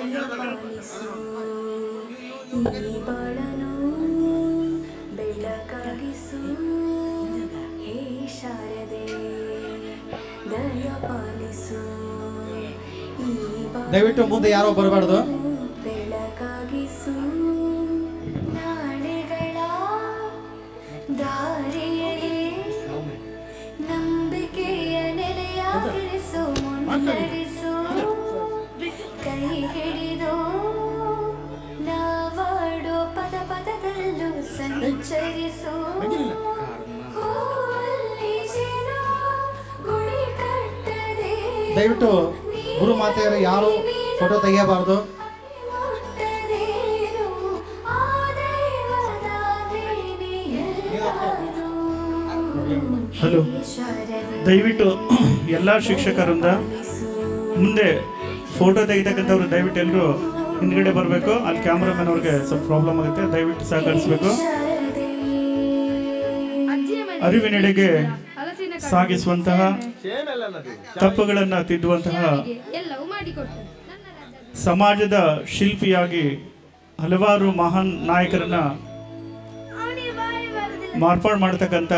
ದಯಪಾಲಿಸು ಈ ಬಾಳನು ಬೆಳಕಾಗಿಸು ಹೇ ಶಾರದೆ ದಯಪಾಲಿಸು ಈ ದಯವಿಟ್ಟು ಮುಂದೆ ಯಾರೋ ಬರಬಾರ್ದು. ಬೆಳಕಾಗಿಸು ನಾಳೆಗಳ ದಾರಿಯಲ್ಲಿ ನಂಬಿಕೆಯ ನೆಲೆಯಾಗಿರಿಸು ಮುನ್ನಡೆಸು ಕೈ ಹಿಡಿದು ನಾವಾಡೋ ಪದ ಪದದಲ್ಲೂ ಸಂಚರಿಸು ಗುಡಿ ಕಟ್ಟದೆ ದಯವಿಟ್ಟು ಗುರು ಮಾತೆಯರು ಯಾರು ಫೋಟೋ ತೆಗೆಯಬಾರ್ದು. ಹಲೋ, ದಯವಿಟ್ಟು ಎಲ್ಲ ಶಿಕ್ಷಕರಿಂದ ಮುಂದೆ ಫೋಟೋ ತೆಗಿತಕ್ಕಂಥವ್ರು ದಯವಿಟ್ಟು ಎಲ್ಲರೂ ಹಿಂದ್ಗಡೆ ಬರಬೇಕು. ಅಲ್ಲಿ ಕ್ಯಾಮ್ರಾಮನ್ ಅವ್ರಿಗೆ ಸ್ವಲ್ಪ ಪ್ರಾಬ್ಲಮ್ ಆಗುತ್ತೆ, ದಯವಿಟ್ಟು ಸಹಕರಿಸಬೇಕು. ಅರಿವಿನೆಡೆಗೆ ಸಾಗಿಸುವಂತಹ ತಪ್ಪುಗಳನ್ನು ತಿದ್ದುವಂತಹ ಸಮಾಜದ ಶಿಲ್ಪಿಯಾಗಿ ಹಲವಾರು ಮಹಾನ್ ನಾಯಕರನ್ನ ಮಾರ್ಪಾಡು ಮಾಡತಕ್ಕಂಥ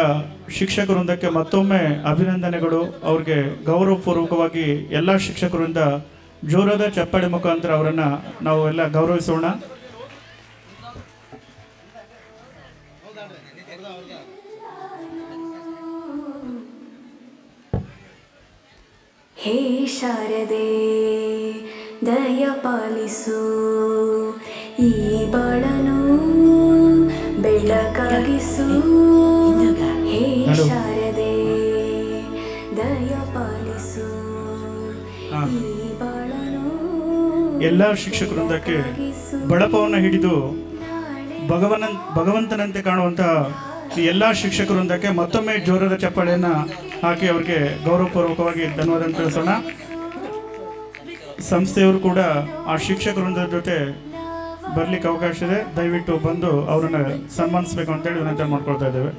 ಶಿಕ್ಷಕ ವೃಂದಕ್ಕೆ ಮತ್ತೊಮ್ಮೆ ಅಭಿನಂದನೆಗಳು. ಅವ್ರಿಗೆ ಗೌರವಪೂರ್ವಕವಾಗಿ ಎಲ್ಲ ಶಿಕ್ಷಕರಿಂದ ಜೋರಾದ ಚಪ್ಪಾಳೆ ಮುಖಾಂತರ ಅವರನ್ನು ನಾವು ಎಲ್ಲ ಗೌರವಿಸೋಣ. ಹೇ ಶಾರದೆ ದಯಪಾಲಿಸು ಈ ಬಾಳನು ಬೆಳಕಾಗಿಸು ಹೇ ಶಾರದೆ ದಯಪಾಲಿಸು ಈ ಬಾಳನು. ಎಲ್ಲ ಶಿಕ್ಷಕ ವೃಂದಕ್ಕೆ ಬಳಪವನ್ನು ಹಿಡಿದು ಭಗವಂತನಂತೆ ಕಾಣುವಂತಹ ಈ ಎಲ್ಲ ಶಿಕ್ಷಕ ವೃಂದಕ್ಕೆ ಮತ್ತೊಮ್ಮೆ ಜೋರಾದ ಚಪ್ಪಾಳೆಯನ್ನು ಹಾಕಿ ಅವರಿಗೆ ಗೌರವಪೂರ್ವಕವಾಗಿ ಧನ್ಯವಾದ ತಿಳಿಸೋಣ. ಸಂಸ್ಥೆಯವರು ಕೂಡ ಆ ಶಿಕ್ಷಕ ವೃಂದದ ಜೊತೆ ಬರ್ಲಿಕ್ಕೆ ಅವಕಾಶ ಇದೆ, ದಯವಿಟ್ಟು ಬಂದು ಅವರನ್ನು ಸನ್ಮಾನಿಸಬೇಕು ಅಂತೇಳಿ ವಿನಂತಿ ಮಾಡ್ಕೊಳ್ತಾ ಇದ್ದೇವೆ.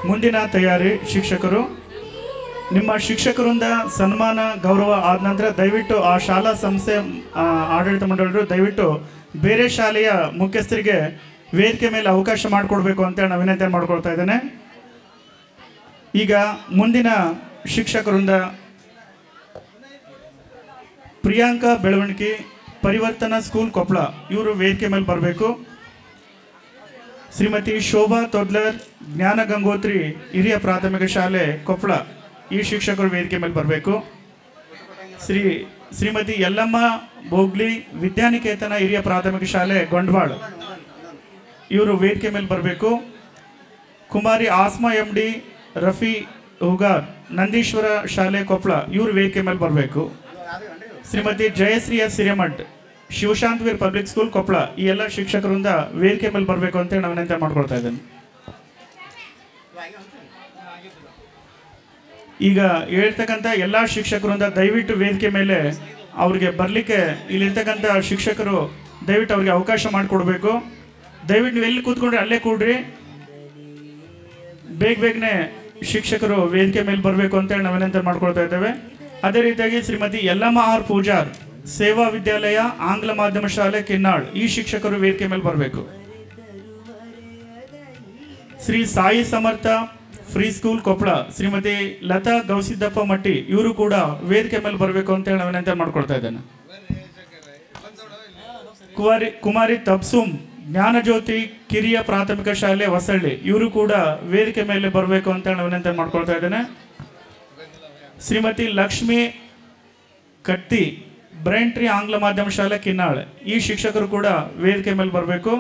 ಮುಂದಿನ ತಯಾರಿ ಶಿಕ್ಷಕರು, ನಿಮ್ಮ ಶಿಕ್ಷಕರಿಂದ ಸನ್ಮಾನ ಗೌರವ ಆದ ನಂತರ ದಯವಿಟ್ಟು ಆ ಶಾಲಾ ಸಂಸ್ಥೆ ಆಡಳಿತ ಮಂಡಳಿಯರು ದಯವಿಟ್ಟು ಬೇರೆ ಶಾಲೆಯ ಮುಖ್ಯಸ್ಥರಿಗೆ ವೇದಿಕೆ ಮೇಲೆ ಅವಕಾಶ ಮಾಡಿಕೊಡ್ಬೇಕು ಅಂತೇಳಿ ನಾನು ವಿನಂತಿ ಮಾಡ್ಕೊಳ್ತಾ ಇದ್ದೇನೆ. ಈಗ ಮುಂದಿನ ಶಿಕ್ಷಕರಿಂದ ಪ್ರಿಯಾಂಕಾ ಬೆಳವಣಿಗೆ, ಪರಿವರ್ತನಾ ಸ್ಕೂಲ್ ಕೊಪ್ಪಳ, ಇವರು ವೇದಿಕೆ ಮೇಲೆ ಬರಬೇಕು. ಶ್ರೀಮತಿ ಶೋಭಾ ತೊದ್ಲರ್, ಜ್ಞಾನ ಗಂಗೋತ್ರಿ ಹಿರಿಯ ಪ್ರಾಥಮಿಕ ಶಾಲೆ ಕೊಪ್ಪಳ, ಈ ಶಿಕ್ಷಕರು ವೇದಿಕೆ ಮೇಲೆ ಬರಬೇಕು. ಶ್ರೀಮತಿ ಯಲ್ಲಮ್ಮ ಬೋಗ್ಲಿ, ವಿದ್ಯಾನಿಕೇತನ ಹಿರಿಯ ಪ್ರಾಥಮಿಕ ಶಾಲೆ ಗೊಂಡವಾಳ, ಇವರು ವೇದಿಕೆ ಮೇಲೆ ಬರಬೇಕು. ಕುಮಾರಿ ಆಸ್ಮಾ MD, ರಫಿ ಹುಗಾರ್, ನಂದೀಶ್ವರ ಶಾಲೆ ಕೊಪ್ಪಳ, ಇವರು ವೇದಿಕೆ ಮೇಲೆ ಬರಬೇಕು. Shrimati Jayashree S Hiremath, Shivashantaveer public school Koppal, ಈ ಎಲ್ಲ ಶಿಕ್ಷಕರಿಂದ ವೇದಿಕೆ ಮೇಲೆ ಬರಬೇಕು ಅಂತೇಳಿ ನಾನು ವಿನಂತಿ ಮಾಡ್ಕೊಳ್ತಾ ಇದ್ದೇನೆ. ಈಗ ಹೇಳ್ತಕ್ಕಂಥ ಎಲ್ಲ ಶಿಕ್ಷಕರಿಂದ ದಯವಿಟ್ಟು ವೇದಿಕೆ ಮೇಲೆ ಅವ್ರಿಗೆ ಬರಲಿಕ್ಕೆ ಇಲ್ಲಿರ್ತಕ್ಕಂಥ ಶಿಕ್ಷಕರು ದಯವಿಟ್ಟು ಅವ್ರಿಗೆ ಅವಕಾಶ ಮಾಡಿಕೊಡ್ಬೇಕು. ದಯವಿಟ್ಟು ನೀವು ಎಲ್ಲಿ ಕೂತ್ಕೊಂಡ್ರೆ ಅಲ್ಲೇ ಕೂಡ್ರಿ. ಬೇಗನೆ ಶಿಕ್ಷಕರು ವೇದಿಕೆ ಮೇಲೆ ಬರಬೇಕು ಅಂತೇಳಿ ನಾವು ವಿನಂತಿ ಮಾಡ್ಕೊಳ್ತಾ ಇದ್ದೇವೆ. ಅದೇ ರೀತಿಯಾಗಿ ಶ್ರೀಮತಿ ಯಲ್ಲಮ್ಮ ಆರ್ ಪೂಜಾರ್, ಸೇವಾ ವಿದ್ಯಾಲಯ ಆಂಗ್ಲ ಮಾಧ್ಯಮ ಶಾಲೆ ಕಿನ್ನಾಳ್, ಈ ಶಿಕ್ಷಕರು ವೇದಿಕೆ ಮೇಲೆ ಬರಬೇಕು. ಶ್ರೀ ಸಾಯಿ ಸಮರ್ಥ ಫ್ರೀ ಸ್ಕೂಲ್ ಕೊಪ್ಪಳ, ಶ್ರೀಮತಿ ಲತಾ ಗೌಸಿದ್ದಪ್ಪ ಮಟ್ಟಿ, ಇವರು ಕೂಡ ವೇದಿಕೆ ಮೇಲೆ ಬರಬೇಕು ಅಂತೇಳಿ ನಾವು ವಿನಂತಿ ಮಾಡ್ಕೊಳ್ತಾ ಇದ್ದೇನೆ. ಕುಮಾರಿ ತಬ್ಸುಮ್, ಜ್ಞಾನಜ್ಯೋತಿ ಕಿರಿಯ ಪ್ರಾಥಮಿಕ ಶಾಲೆ ಹೊಸಳ್ಳಿ, ಇವರು ಕೂಡ ವೇದಿಕೆ ಮೇಲೆ ಬರಬೇಕು ಅಂತೇಳಿ ನಾವು ವಿನಂತಿ ಮಾಡ್ಕೊಳ್ತಾ ಇದ್ದೇನೆ. ಶ್ರೀಮತಿ ಲಕ್ಷ್ಮಿ ಕಟ್ಟಿ, ಬ್ರೈನ್ ಟ್ರೀ ಆಂಗ್ಲ ಮಾಧ್ಯಮ ಶಾಲೆ ಕಿನ್ನಾಳ್, ಈ ಶಿಕ್ಷಕರು ಕೂಡ ವೇದಿಕೆ ಮೇಲೆ ಬರಬೇಕು.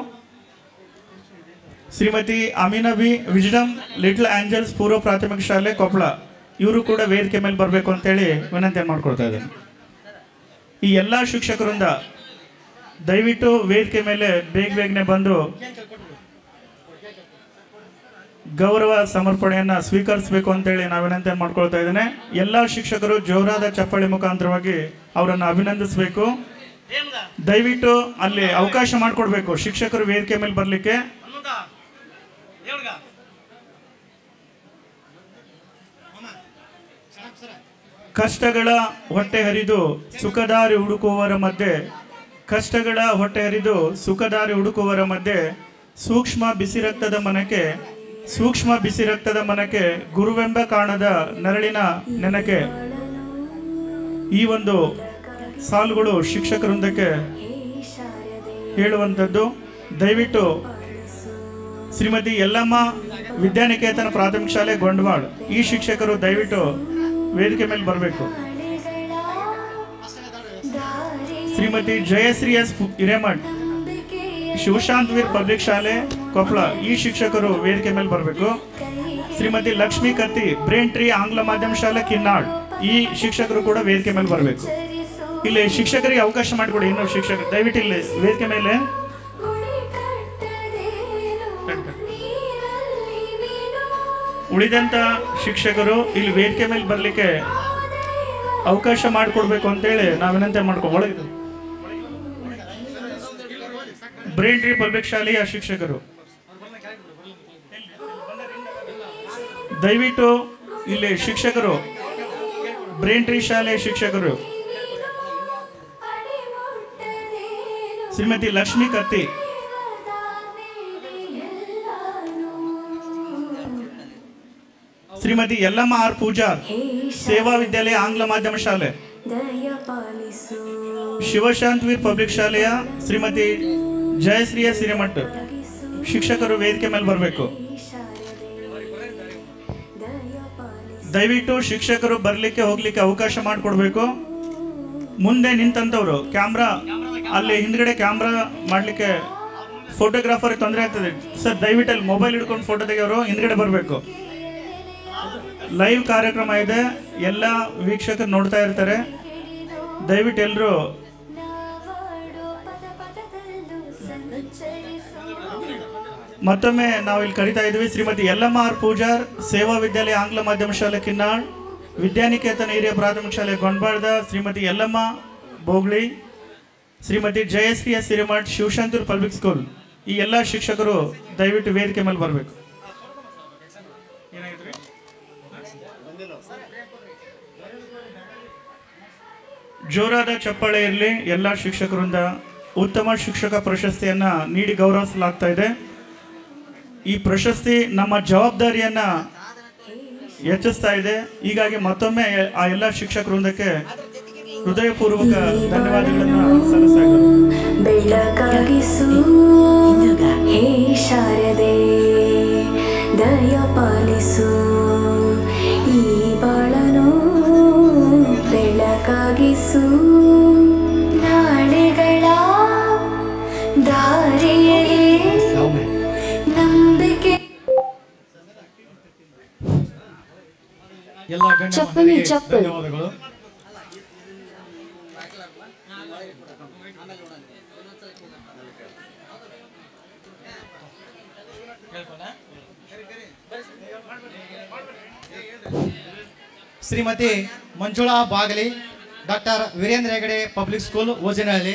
ಶ್ರೀಮತಿ ಅಮೀನಬಿ ವಿಜ್ಡಮ್ ಲಿಟಲ್ ಆಂಜಲ್ಸ್ ಪೂರ್ವ ಪ್ರಾಥಮಿಕ ಶಾಲೆ ಕೊಪ್ಪಳ, ಇವರು ಕೂಡ ವೇದಿಕೆ ಮೇಲೆ ಬರಬೇಕು ಅಂತೇಳಿ ವಿನಂತಿ ಮಾಡ್ಕೊಳ್ತಾ ಇದ್ದೇನೆ. ಈ ಎಲ್ಲ ಶಿಕ್ಷಕರಿಂದ ದಯವಿಟ್ಟು ವೇದಿಕೆ ಮೇಲೆ ಬೇಗನೆ ಬಂದು ಗೌರವ ಸಮರ್ಪಣೆಯನ್ನು ಸ್ವೀಕರಿಸಬೇಕು ಅಂತೇಳಿ ನಾವು ವಿನಂತಿ ಮಾಡ್ಕೊಳ್ತಾ ಇದ್ದೇನೆ. ಎಲ್ಲ ಶಿಕ್ಷಕರು ಜೋರಾದ ಚಪ್ಪಾಳೆ ಮುಖಾಂತರವಾಗಿ ಅವರನ್ನು ಅಭಿನಂದಿಸಬೇಕು. ದಯವಿಟ್ಟು ಅಲ್ಲಿ ಅವಕಾಶ ಮಾಡಿಕೊಡ್ಬೇಕು ಶಿಕ್ಷಕರು ವೇದಿಕೆ ಮೇಲೆ ಬರಲಿಕ್ಕೆ. ಕಷ್ಟಗಳ ಹೊಟ್ಟೆ ಹರಿದು ಸುಖದಾರಿ ಹುಡುಕುವವರ ಮಧ್ಯೆ ಕಷ್ಟಗಳ ಹೊಟ್ಟೆ ಹರಿದು ಸುಖದಾರಿ ಹುಡುಕುವವರ ಮಧ್ಯೆ ಸೂಕ್ಷ್ಮ ಬಿಸಿ ರಕ್ತದ ಮನಕ್ಕೆ ಗುರುವೆಂಬ ಕಾಣದ ನೆರಳಿನ ನೆನಕೆ. ಈ ಒಂದು ಸಾಲುಗಳು ಶಿಕ್ಷಕರೊಂದಕ್ಕೆ ಹೇಳುವಂಥದ್ದು. ದಯವಿಟ್ಟು ಶ್ರೀಮತಿ ಯಲ್ಲಮ್ಮ ವಿದ್ಯಾನಿಕೇತನ ಪ್ರಾಥಮಿಕ ಶಾಲೆ ಗೊಂಡವಾಳ ಈ ಶಿಕ್ಷಕರು ದಯವಿಟ್ಟು ವೇದಿಕೆ ಮೇಲೆ ಬರಬೇಕು. ಶ್ರೀಮತಿ ಜಯಶ್ರೀ ಎಸ್ ಹಿರೇಮಠ್ ಶಿವಶಾಂತವೀರ್ ಪಬ್ಲಿಕ್ ಶಾಲೆ ಕೊಪ್ಪಳ ಈ ಶಿಕ್ಷಕರು ವೇದಿಕೆ ಮೇಲೆ ಬರಬೇಕು. ಶ್ರೀಮತಿ ಲಕ್ಷ್ಮೀ ಕತ್ತಿ ಬ್ರೇನ್ ಟ್ರೀ ಆಂಗ್ಲ ಮಾಧ್ಯಮ ಶಾಲೆ ಕಿನ್ನಾಳ್ ಈ ಶಿಕ್ಷಕರು ಕೂಡ ವೇದಿಕೆ ಮೇಲೆ ಬರಬೇಕು. ಇಲ್ಲಿ ಶಿಕ್ಷಕರಿಗೆ ಅವಕಾಶ ಮಾಡಿಕೊಡಿ. ಇನ್ನು ಶಿಕ್ಷಕರು ದಯವಿಟ್ಟು ಇಲ್ಲಿ ವೇದಿಕೆ ಮೇಲೆ ಉಳಿದಂತ ಶಿಕ್ಷಕರು ಇಲ್ಲಿ ವೇದಿಕೆ ಮೇಲೆ ಬರಲಿಕ್ಕೆ ಅವಕಾಶ ಮಾಡಿಕೊಡ್ಬೇಕು ಅಂತೇಳಿ ನಾವು ವಿನಂತಿ ಒಳಗೆ ಬ್ರೇನ್ ಟ್ರೀ ಪಬ್ಲಿಕ್ ಶಾಲೆಯ ಶಿಕ್ಷಕರು ದಯವಿಟ್ಟು ಇಲ್ಲಿ ಶಿಕ್ಷಕರು ಬ್ರೇನ್ ಟ್ರೀ ಶಾಲೆಯ ಶಿಕ್ಷಕರು ಶ್ರೀಮತಿ ಲಕ್ಷ್ಮೀ ಕತ್ತಿ, ಶ್ರೀಮತಿ ಯಲ್ಲಮ್ಮ ಆರ್ ಪೂಜಾರ್ ಸೇವಾ ವಿದ್ಯಾಲಯ ಆಂಗ್ಲ ಮಾಧ್ಯಮ ಶಾಲೆ, ಶಿವಶಾಂತವೀರ್ ಪಬ್ಲಿಕ್ ಶಾಲೆಯ ಶ್ರೀಮತಿ ಜಯಶ್ರೀ ಎಸ್ ಹಿರೇಮಠ್ ಶಿಕ್ಷಕರು ವೇದಿಕೆ ಮೇಲೆ ಬರಬೇಕು. ದಯವಿಟ್ಟು ಶಿಕ್ಷಕರು ಬರಲಿಕ್ಕೆ ಹೋಗ್ಲಿಕ್ಕೆ ಅವಕಾಶ ಮಾಡಿಕೊಡ್ಬೇಕು. ಮುಂದೆ ನಿಂತಂತವ್ರು ಕ್ಯಾಮ್ರಾ ಅಲ್ಲಿ ಹಿಂದ್ಗಡೆ ಕ್ಯಾಮ್ರಾ ಮಾಡಲಿಕ್ಕೆ ಫೋಟೋಗ್ರಾಫರ್ ತೊಂದರೆ ಆಗ್ತದೆ ಸರ್. ದಯವಿಟ್ಟು ಅಲ್ಲಿ ಮೊಬೈಲ್ ಹಿಡ್ಕೊಂಡು ಫೋಟೋ ತೆಗೆಯೋರು ಹಿಂದ್ಗಡೆ ಬರಬೇಕು. ಲೈವ್ ಕಾರ್ಯಕ್ರಮ ಇದೆ, ಎಲ್ಲ ವೀಕ್ಷಕರು ನೋಡ್ತಾ ಇರ್ತಾರೆ. ದಯವಿಟ್ಟು ಎಲ್ಲರೂ ಮತ್ತೊಮ್ಮೆ ನಾವು ಇಲ್ಲಿ ಕರಿತಾ ಇದ್ವಿ. ಶ್ರೀಮತಿ ಯಲ್ಲಮ್ಮ ಆರ್ ಪೂಜಾರ್ ಸೇವಾ ವಿದ್ಯಾಲಯ ಆಂಗ್ಲ ಮಾಧ್ಯಮ ಶಾಲೆ ಕಿನ್ನಾಳ್, ವಿದ್ಯಾನಿಕೇತನ ಹಿರಿಯ ಪ್ರಾಥಮಿಕ ಶಾಲೆ ಗೊಂಡವಾಳದ Shrimati Yallamma Bogli, Shrimati Jayashree S Hiremath Shivashantur public school ಈ ಎಲ್ಲ ಶಿಕ್ಷಕರು ದಯವಿಟ್ಟು ವೇದಿಕೆ ಮೇಲೆ ಬರಬೇಕು. ಜೋರಾದ ಚಪ್ಪಾಳೆ ಇರಲಿ. ಎಲ್ಲ ಶಿಕ್ಷಕರಿಂದ ಉತ್ತಮ ಶಿಕ್ಷಕ ಪ್ರಶಸ್ತಿಯನ್ನು ನೀಡಿ ಗೌರವಿಸಲಾಗ್ತಾ ಇದೆ. ಈ ಪ್ರಶಸ್ತಿ ನಮ್ಮ ಜವಾಬ್ದಾರಿಯನ್ನ ಹೆಚ್ಚಿಸ್ತಾ ಇದೆ. ಹೀಗಾಗಿ ಮತ್ತೊಮ್ಮೆ ಆ ಎಲ್ಲ ಶಿಕ್ಷಕರೊಂದಕ್ಕೆ ಹೃದಯಪೂರ್ವಕ ಧನ್ಯವಾದಗಳನ್ನು ಸಲ್ಲಿಸ್ತಾ ಇದ್ದೇನೆ. ಬೆಳಕಾಗಿಸು ಹೇ ಶಾರದೆ, ದಯ ಪಾಲಿಸು ಈ ಬಾಳನು, ಬೆಳಕಾಗಿಸು ನಾಳೆಗಳ ದಾರಿಯಲ್ಲಿ ನಂಬಿಕೆ. ಎಲ್ಲ ಧನ್ಯವಾದಗಳು. Shrimati Manjula Bagali doctor Virendra Hegde public school Ojinahalli,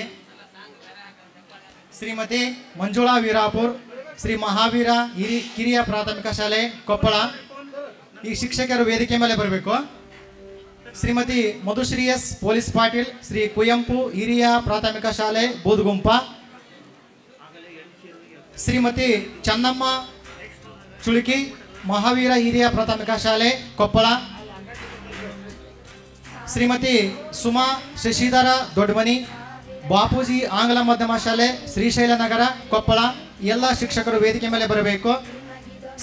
Shrimati Manjula Virapur Shri Mahavira ಕಿರಿಯ ಪ್ರಾಥಮಿಕ ಶಾಲೆ ಕೊಪ್ಪಳ ಈ ಶಿಕ್ಷಕರು ವೇದಿಕೆ ಮೇಲೆ ಬರಬೇಕು. ಶ್ರೀಮತಿ ಮಧುಶ್ರೀ ಎಸ್ ಪೊಲೀಸ್ ಪಾಟೀಲ್ ಶ್ರೀ ಕುವೆಂಪು ಹಿರಿಯ ಪ್ರಾಥಮಿಕ ಶಾಲೆ ಬೂದಗುಂಪ, ಶ್ರೀಮತಿ ಚನ್ನಮ್ಮ ಚುಳುಕಿ ಮಹಾವೀರ ಹಿರಿಯ ಪ್ರಾಥಮಿಕ ಶಾಲೆ ಕೊಪ್ಪಳ, ಶ್ರೀಮತಿ ಸುಮಾ ಶಶಿಧರ ದೊಡ್ಡಮನಿ ಬಾಪೂಜಿ ಆಂಗ್ಲ ಮಾಧ್ಯಮ ಶಾಲೆ ಶ್ರೀಶೈಲ ನಗರ ಕೊಪ್ಪಳ ಎಲ್ಲ ಶಿಕ್ಷಕರು ವೇದಿಕೆ ಮೇಲೆ ಬರಬೇಕು.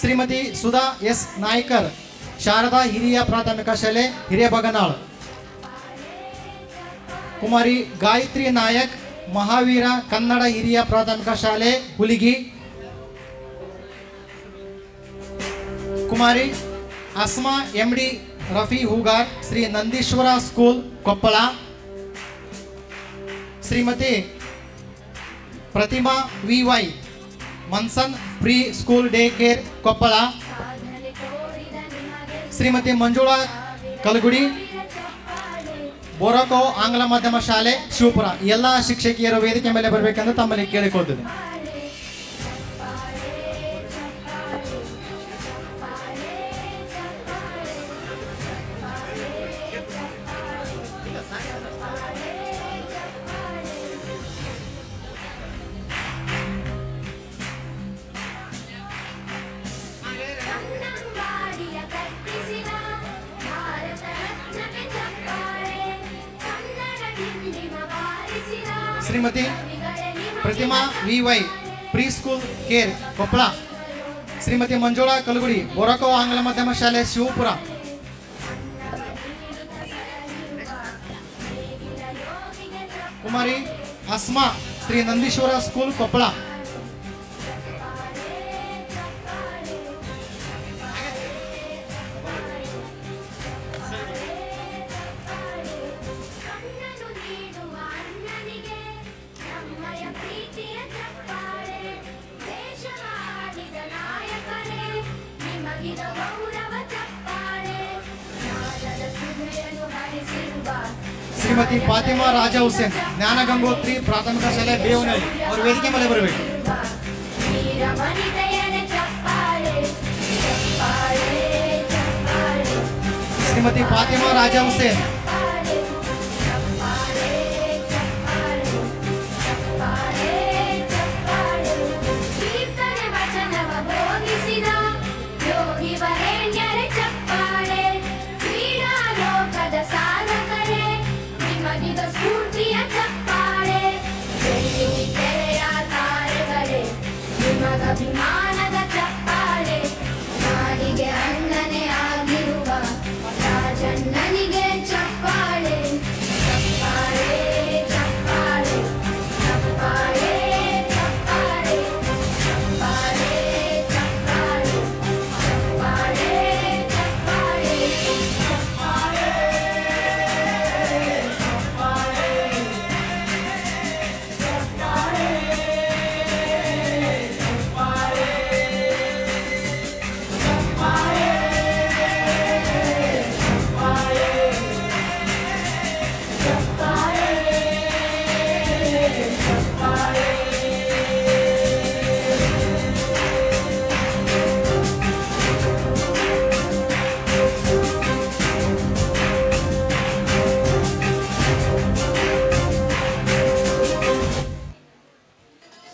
ಶ್ರೀಮತಿ ಸುಧಾ ಎಸ್ ನಾಯ್ಕರ್ ಶಾರದಾ ಹಿರಿಯ ಪ್ರಾಥಮಿಕ ಶಾಲೆ ಹಿರೇಬಗನಾಳ್, ಕುಮಾರಿ ಗಾಯತ್ರಿ ನಾಯಕ್ ಮಹಾವೀರ ಕನ್ನಡ ಹಿರಿಯ ಪ್ರಾಥಮಿಕ ಶಾಲೆ Huligi, Kumari Asma MD Rafi Hugar Shri Nandishwara school Koppal, Shrimati Pratima VY Manson pre school day care Koppal, Shrimati Manjula Kalagudi ಬೋರಕೋ ಆಂಗ್ಲ ಮಾಧ್ಯಮ ಶಾಲೆ ಶಿವಪುರ ಎಲ್ಲ ಶಿಕ್ಷಕಿಯರು ವೇದಿಕೆ ಮೇಲೆ ಬರಬೇಕೆಂದು ತಮ್ಮಲ್ಲಿ ಕೇಳಿಕೊಳ್ಳುತ್ತದೆ. Shrimati Pratima VY pre school care Koppal. Shrimati Manjula Kalagudi ಬೊರಕೋ ಆಂಗ್ಲ ಮಾಧ್ಯಮ ಶಾಲೆ ಶಿವಪುರ. ಕುಮಾರಿ ಅಸ್ಮಾ ಶ್ರೀ ನಂದೀಶ್ವರ ಸ್ಕೂಲ್ ಕೊಪ್ಪಳ. ಶ್ರೀಮತಿ ಫಾತಿಮಾ ರಾಜಾ ಹುಸೇನ್ ಜ್ಞಾನ ಗಂಗೋತ್ರಿ ಪ್ರಾಥಮಿಕ ಶಾಲೆ ಬೇವನಹಳ್ಳಿ ಅವರು ವೇದಿಕೆ ಮೇಲೆ ಬರಬೇಕು. ಶ್ರೀಮತಿ ಫಾತಿಮಾ ರಾಜಾ ಹುಸೇನ್. ಅಭಿಮಾನದ ಚಪ್ಪಾಳೆ ನಾಡಿಗೆ ಅಣ್ಣನೇ ಆಗಿರುವ ರಾಜಣ್ಣನಿಗೆ ಚಪ್ಪಾಳೆ ಚಪ್ಪಾಳೆ ಚಪ್ಪಾಳೆ ಚಪ್ಪಾಳೆ ಚಪ್ಪಾಳೆ ಚಪ್ಪಾಳೆ ಚಪ್ಪಾಳೆ ಚಪ್ಪಾಳೆ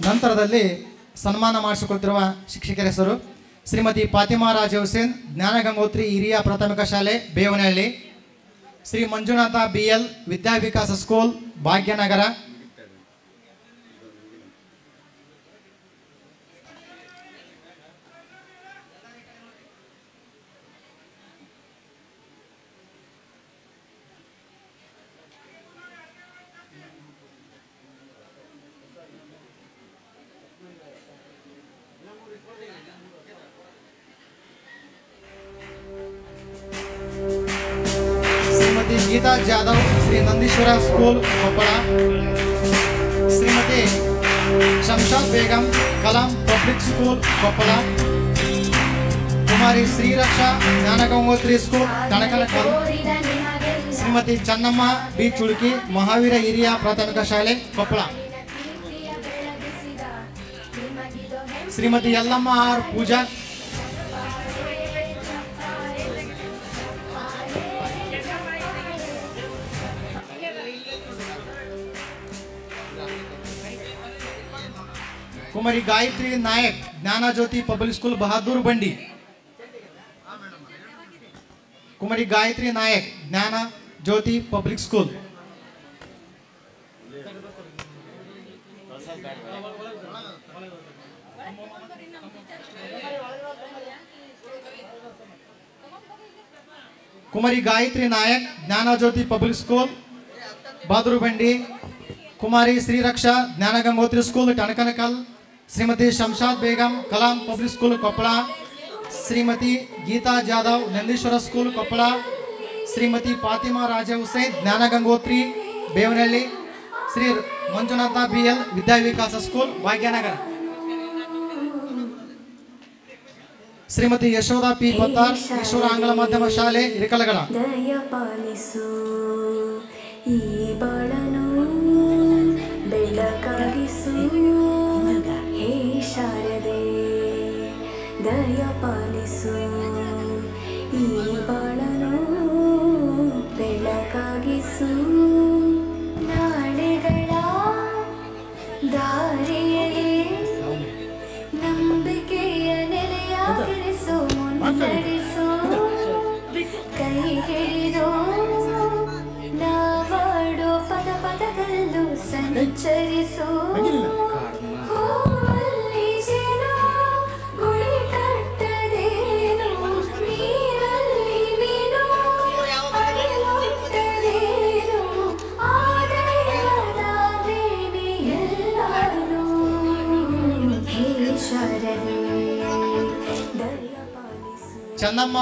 ನಂತರದಲ್ಲಿ ಸನ್ಮಾನ ಮಾಡಿಸಿಕೊಳ್ತಿರುವ ಶಿಕ್ಷಕರ ಹೆಸರು ಶ್ರೀಮತಿ ಫಾತಿಮಾ ರಾಜಾ ಹುಸೇನ್ ಜ್ಞಾನ ಗಂಗೋತ್ರಿ ಹಿರಿಯ ಪ್ರಾಥಮಿಕ ಶಾಲೆ Bevanahalli. Shri Manjunath BL Vidyavikasa school Bhagyanagar. Shrimati Geeta Jadhav Shri Nandishwara school Koppal. Shrimati Shamshad Begum Kalam public school Koppal. Kumari Shreeraksha Jnana Gangotri school Tanakanakal. Shrimati Channamma B Chuluki Mahavira ಹಿರಿಯ ಪ್ರಾಥಮಿಕ ಶಾಲೆ ಕೊಪ್ಪಳ. ಶ್ರೀಮತಿ ಯಲ್ಲಮ್ಮ R ಪೂಜಾ. ಕುಮಾರಿ ಗಾಯತ್ರಿ ನಾಯಕ್ ಜ್ಞಾನ ಜ್ಯೋತಿ ಪಬ್ಲಿಕ್ ಸ್ಕೂಲ್ ಬಹದ್ದೂರು ಬಂಡಿ. ಕುಮಾರಿ Gayatri Nayak Jnana Jyoti public school. Kumari Gayatri Nayak Jnana Jyoti public school Bahadur Bandi. Kumari Shreeraksha Jnana Gangotri school Tanakanakal. Shrimati Shamshad Begum Kalam public school Koppal. Shrimati Geeta Jadhav Nandishwara school Koppal. Shrimati Fatima Raja Hussain Jnana Gangotri Bevanahalli. Shri Manjunath BL Vidyavikasa school Bhagyanagar. Shrimati Yashoda P Pattar Ishwara ಆಂಗ್ಲ ಮಾಧ್ಯಮ ಶಾಲೆ ಇರಿಕಲಗಡ. ದಯಪಾಲಿಸು ಈ ಬಾಳನು ಬೆಳಕಾಗಿಸು ಹೇ ಶಾರದೆ ದಯಪಾಲಿಸು ಈ ಬಾಳನು ಬೆಳಕಾಗಿಸು ನಾಳೆಗಳ ದಾರಿಯಲ್ಲಿ ನಂಬಿಕೆಯ ನೆಲೆಯಾಗಿರಿಸು ಮುನ್ನಡೆಸು ಕೈ ಹಿಡಿದು ನಾವಾಡೋ ಪದ ಸಂಚರಿಸು ಹೂವಲ್ಲಿ ಜೇನು ಗುಳಿ ಕಟ್ಟದೇನು ನೀರಲ್ಲಿ ಮೀನು ಅರಿಯುತ್ತದೇನು ಆ ದೈವದ ಮೇಲೆ ಎಲ್ಲಾನು ಹೇ ಶಾರದೆ ದಯ ಪಾಲಿಸು ಚನ್ನಮ್ಮ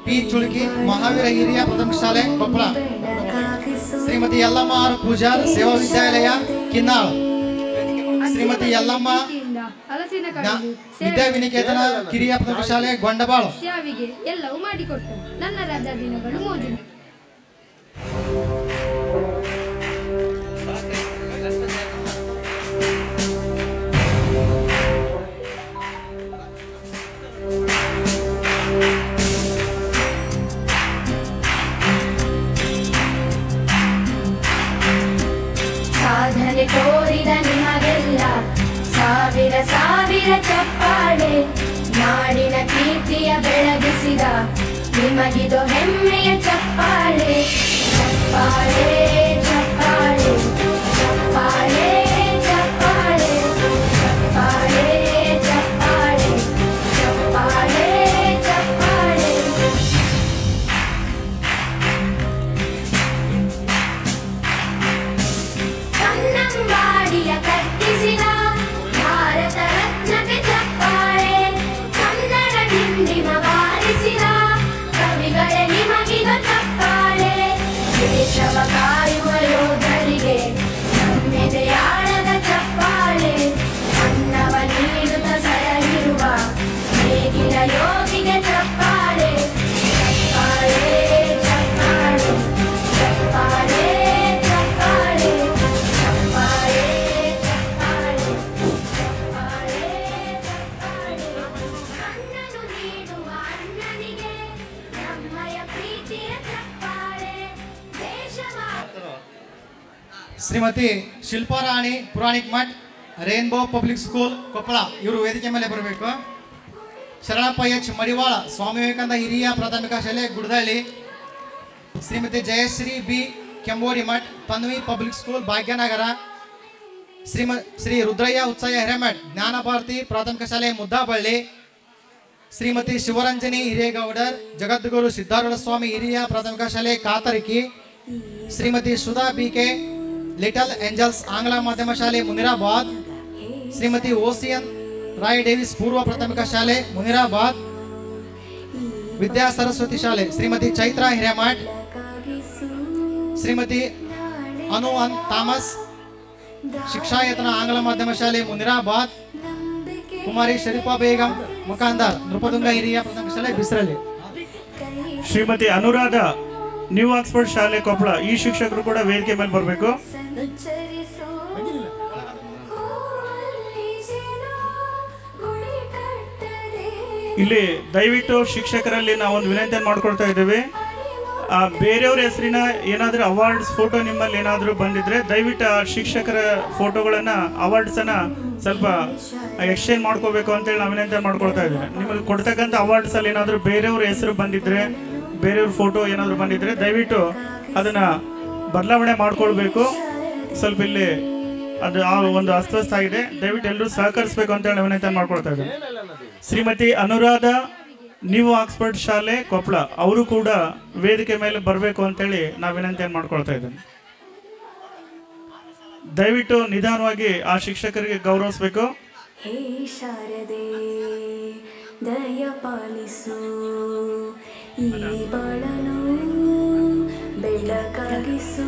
ಪಿ ಚುಳುಕಿ ಮಹಾವೀರ ಹಿರಿಯ ಪ್ರಾಥಮಿಕ ಶಾಲೆ ಕೊಪ್ಪಳ ಶ್ರೀಮತಿ ಯಲ್ಲಮ್ಮ ಆರ್ ಪೂಜಾರ್ ಸೇವಾ ವಿದ್ಯಾಲಯ ಕಿನ್ನಾಳ್ ಶ್ರೀಮತಿ ಯಲ್ಲಮ್ಮ ವಿದ್ಯಾವಿನಿಕೇತನ ಕಿರಿಯ ಪ್ರಾಥಮಿಕ ಶಾಲೆ ಗೊಂಡಬಾಳು ಶಾವಿಗೆ ಎಲ್ಲವೂ ಮಾಡಿಕೊಟ್ಟು ನನ್ನ ರಜಾ ದಿನಗಳು ಮೋಜಿನ ಸಾಧನೆ ತೋರಿದ ನಿಮಗೆಲ್ಲ ಸಾವಿರ ಸಾವಿರ ಚಪ್ಪಾಳೆ ನಾಡಿನ ಕೀರ್ತಿಯ ಬೆಳಗಿಸಿದ ನಿಮಗಿದು ಹೆಮ್ಮೆಯ ಚಪ್ಪಾಳೆ ಚಪ್ಪಾಳೆ ಚಪ್ಪಾಳೆ ಚಪ್ಪಾಳೆ ಚಪ್ಪಾಳೆ ಚಪ್ಪಾಳೆ ಚಪ್ಪಾಳೆ ಚಪ್ಪಾಳೆ ಚಪ್ಪಾಳೆ ಕನ್ನಂಬಾಡಿಯ ಕಟ್ಟಿಸಿದ ಭಾರತ ರತ್ನಕ್ಕೆ ಚಪ್ಪಾಳೆ ಕನ್ನಡ ಡಿಂಡಿಮ ಬಾರಿಸಿದ ಕವಿಗಳೇ ನಿಮಗಿದು ಚಪ್ಪಾಳೆ ದೇಶವ ಕಾಯುವ ಯೋಧರಿಗೆ ನಮ್ಮೆದೆಯಾಳದ ಚಪ್ಪಾಳೆ ಅನ್ನವ ನೀಡುತ್ತ ಸರಹಿರುವ ನೇಗಿಲ ಯೋಗಿಗೆ ಚಪ್ಪಾಳೆ ಚಪ್ಪಾಳೆ ಚಪ್ಪಾಳೆ ಚಪ್ಪಾಳೆ ಚಪ್ಪಾಳೆ ಚಪ್ಪಾಳೆ ಚಪ್ಪಾಳೆ ಚಪ್ಪಾಳೆ ಚಪ್ಪಾಳೆ ಅಣ್ಣನು ನೀಡುವ ಅಣ್ಣನಿಗೆ ನಮ್ಮಯ ಪ್ರೀತಿಯ ಚಪ್ಪಾಳೆ ದೇಶವ Shrimati Shilparani Puranik Math Rainbow public school Koppal ಇವರು ವೇದಿಕೆ ಮೇಲೆ ಬರಬೇಕು. ಶರಣಪ್ಪ ಎಚ್ ಮಡಿವಾಳ ಸ್ವಾಮಿ ವಿವೇಕಾನಂದ ಹಿರಿಯ ಪ್ರಾಥಮಿಕ ಶಾಲೆ Gudadalli Shrimati Jayashree B Kembodi Math Panvi public school Bhagyanagar Shri Rudrayya ಉತ್ಸಾಹ ಹಿರೇಮಠ್ ಜ್ಞಾನ ಭಾರತಿ ಪ್ರಾಥಮಿಕ ಶಾಲೆ ಮುದ್ದಾಬಳ್ಳಿ ಶ್ರೀಮತಿ ಶಿವರಂಜನಿ ಹಿರೇಗೌಡರ್ ಜಗದ್ಗುರು ಸಿದ್ಧಾರೂಢ ಸ್ವಾಮಿ ಹಿರಿಯ ಪ್ರಾಥಮಿಕ ಶಾಲೆ Katarki Shrimati Sudha BK Little Angels ಆಂಗ್ಲ ಮಾಧ್ಯಮ ಶಾಲೆ Munirabad Shrimati Ocean Roy Davis ಪೂರ್ವ ಪ್ರಾಥಮಿಕ ಶಾಲೆ ಮುನಿರಾಬಾದ್ ವಿದ್ಯಾ ಸರಸ್ವತಿ ಶಾಲೆ ಶ್ರೀಮತಿ ಚೈತ್ರಾ ಹಿರೇಮಠ್ ಶ್ರೀಮತಿ ಅನು ಅನ್ ಥಾಮಸ್ ಶಿಕ್ಷಾಯತನ ಆಂಗ್ಲ ಮಾಧ್ಯಮ ಶಾಲೆ ಮುನಿರಾಬಾದ್ ಕುಮಾರಿ ಶರೀಫಾ ಬೇಗಂ ಮುಖಾಂದರ್ ನೃಪತುಂಗ ಹಿರಿಯ ಪ್ರಾಥಮಿಕ ಶಾಲೆ ಬಿಸ್ರಳ್ಳಿ ಶ್ರೀಮತಿ ಅನುರಾಧ ನ್ಯೂ ಆಕ್ಸ್ಫರ್ಡ್ ಶಾಲೆ ಕೊಪ್ಪಳ ಈ ಶಿಕ್ಷಕರು ಕೂಡ ವೇದಿಕೆ ಮೇಲೆ ಬರಬೇಕು. ಸಂಚರಿಸು ಹೂವಲ್ಲಿ ಜೇನು ಗುಳಿ ಕಟ್ಟದೇನು ಇಲ್ಲಿ ದಯವಿಟ್ಟು ಶಿಕ್ಷಕರಲ್ಲಿ ನಾವೊಂದು ವಿನಂತಿಯನ್ನು ಮಾಡ್ಕೊಳ್ತಾ ಇದ್ದೇವೆ. ಬೇರೆಯವ್ರ ಹೆಸರಿನ ಏನಾದರೂ ಅವಾರ್ಡ್ಸ್ ಫೋಟೋ ನಿಮ್ಮಲ್ಲಿ ಏನಾದರೂ ಬಂದಿದ್ರೆ ದಯವಿಟ್ಟು ಆ ಶಿಕ್ಷಕರ ಫೋಟೋಗಳನ್ನು ಅವಾರ್ಡ್ಸನ್ನು ಸ್ವಲ್ಪ ಎಕ್ಸ್ಚೇಂಜ್ ಮಾಡ್ಕೋಬೇಕು ಅಂತೇಳಿ ನಾವು ವಿನಂತಿ ಮಾಡ್ಕೊಳ್ತಾ ಇದ್ದೀವಿ. ನಿಮಗೆ ಕೊಡ್ತಕ್ಕಂಥ ಅವಾರ್ಡ್ಸಲ್ಲಿ ಏನಾದರೂ ಬೇರೆಯವ್ರ ಹೆಸರು ಬಂದಿದ್ದರೆ ಬೇರೆಯವ್ರ ಫೋಟೋ ಏನಾದರೂ ಬಂದಿದ್ದರೆ ದಯವಿಟ್ಟು ಅದನ್ನು ಬದಲಾವಣೆ ಮಾಡ್ಕೊಳ್ಬೇಕು. ಸ್ವಲ್ಪ ಇಲ್ಲಿ ಅದು ಆ ಒಂದು ಅಸ್ವಸ್ಥ ಆಗಿದೆ, ದಯವಿಟ್ಟು ಎಲ್ಲರೂ ಸಹಕರಿಸಬೇಕು ಅಂತೇಳಿ ನಾವು ವಿನಂತಿ ಮಾಡ್ಕೊಳ್ತಾ ಇದ್ದೀವಿ. ಶ್ರೀಮತಿ ಅನುರಾಧ ನ್ಯೂ ಆಕ್ಸ್ಫರ್ಡ್ ಶಾಲೆ ಕೊಪ್ಪಳ ಅವರು ಕೂಡ ವೇದಿಕೆ ಮೇಲೆ ಬರಬೇಕು ಅಂತೇಳಿ ನಾವು ವಿನಂತಿಯನ್ನು ಮಾಡ್ಕೊಳ್ತಾ ಇದ್ದೇನೆ. ದಯವಿಟ್ಟು ನಿಧಾನವಾಗಿ ಆ ಶಿಕ್ಷಕರಿಗೆ ಗೌರವಿಸಬೇಕು. ಹೇ ಶಾರದೆ ದಯ ಪಾಲಿಸು ಈ ಬಾಳನು ಬೆಳಕಾಗಿಸು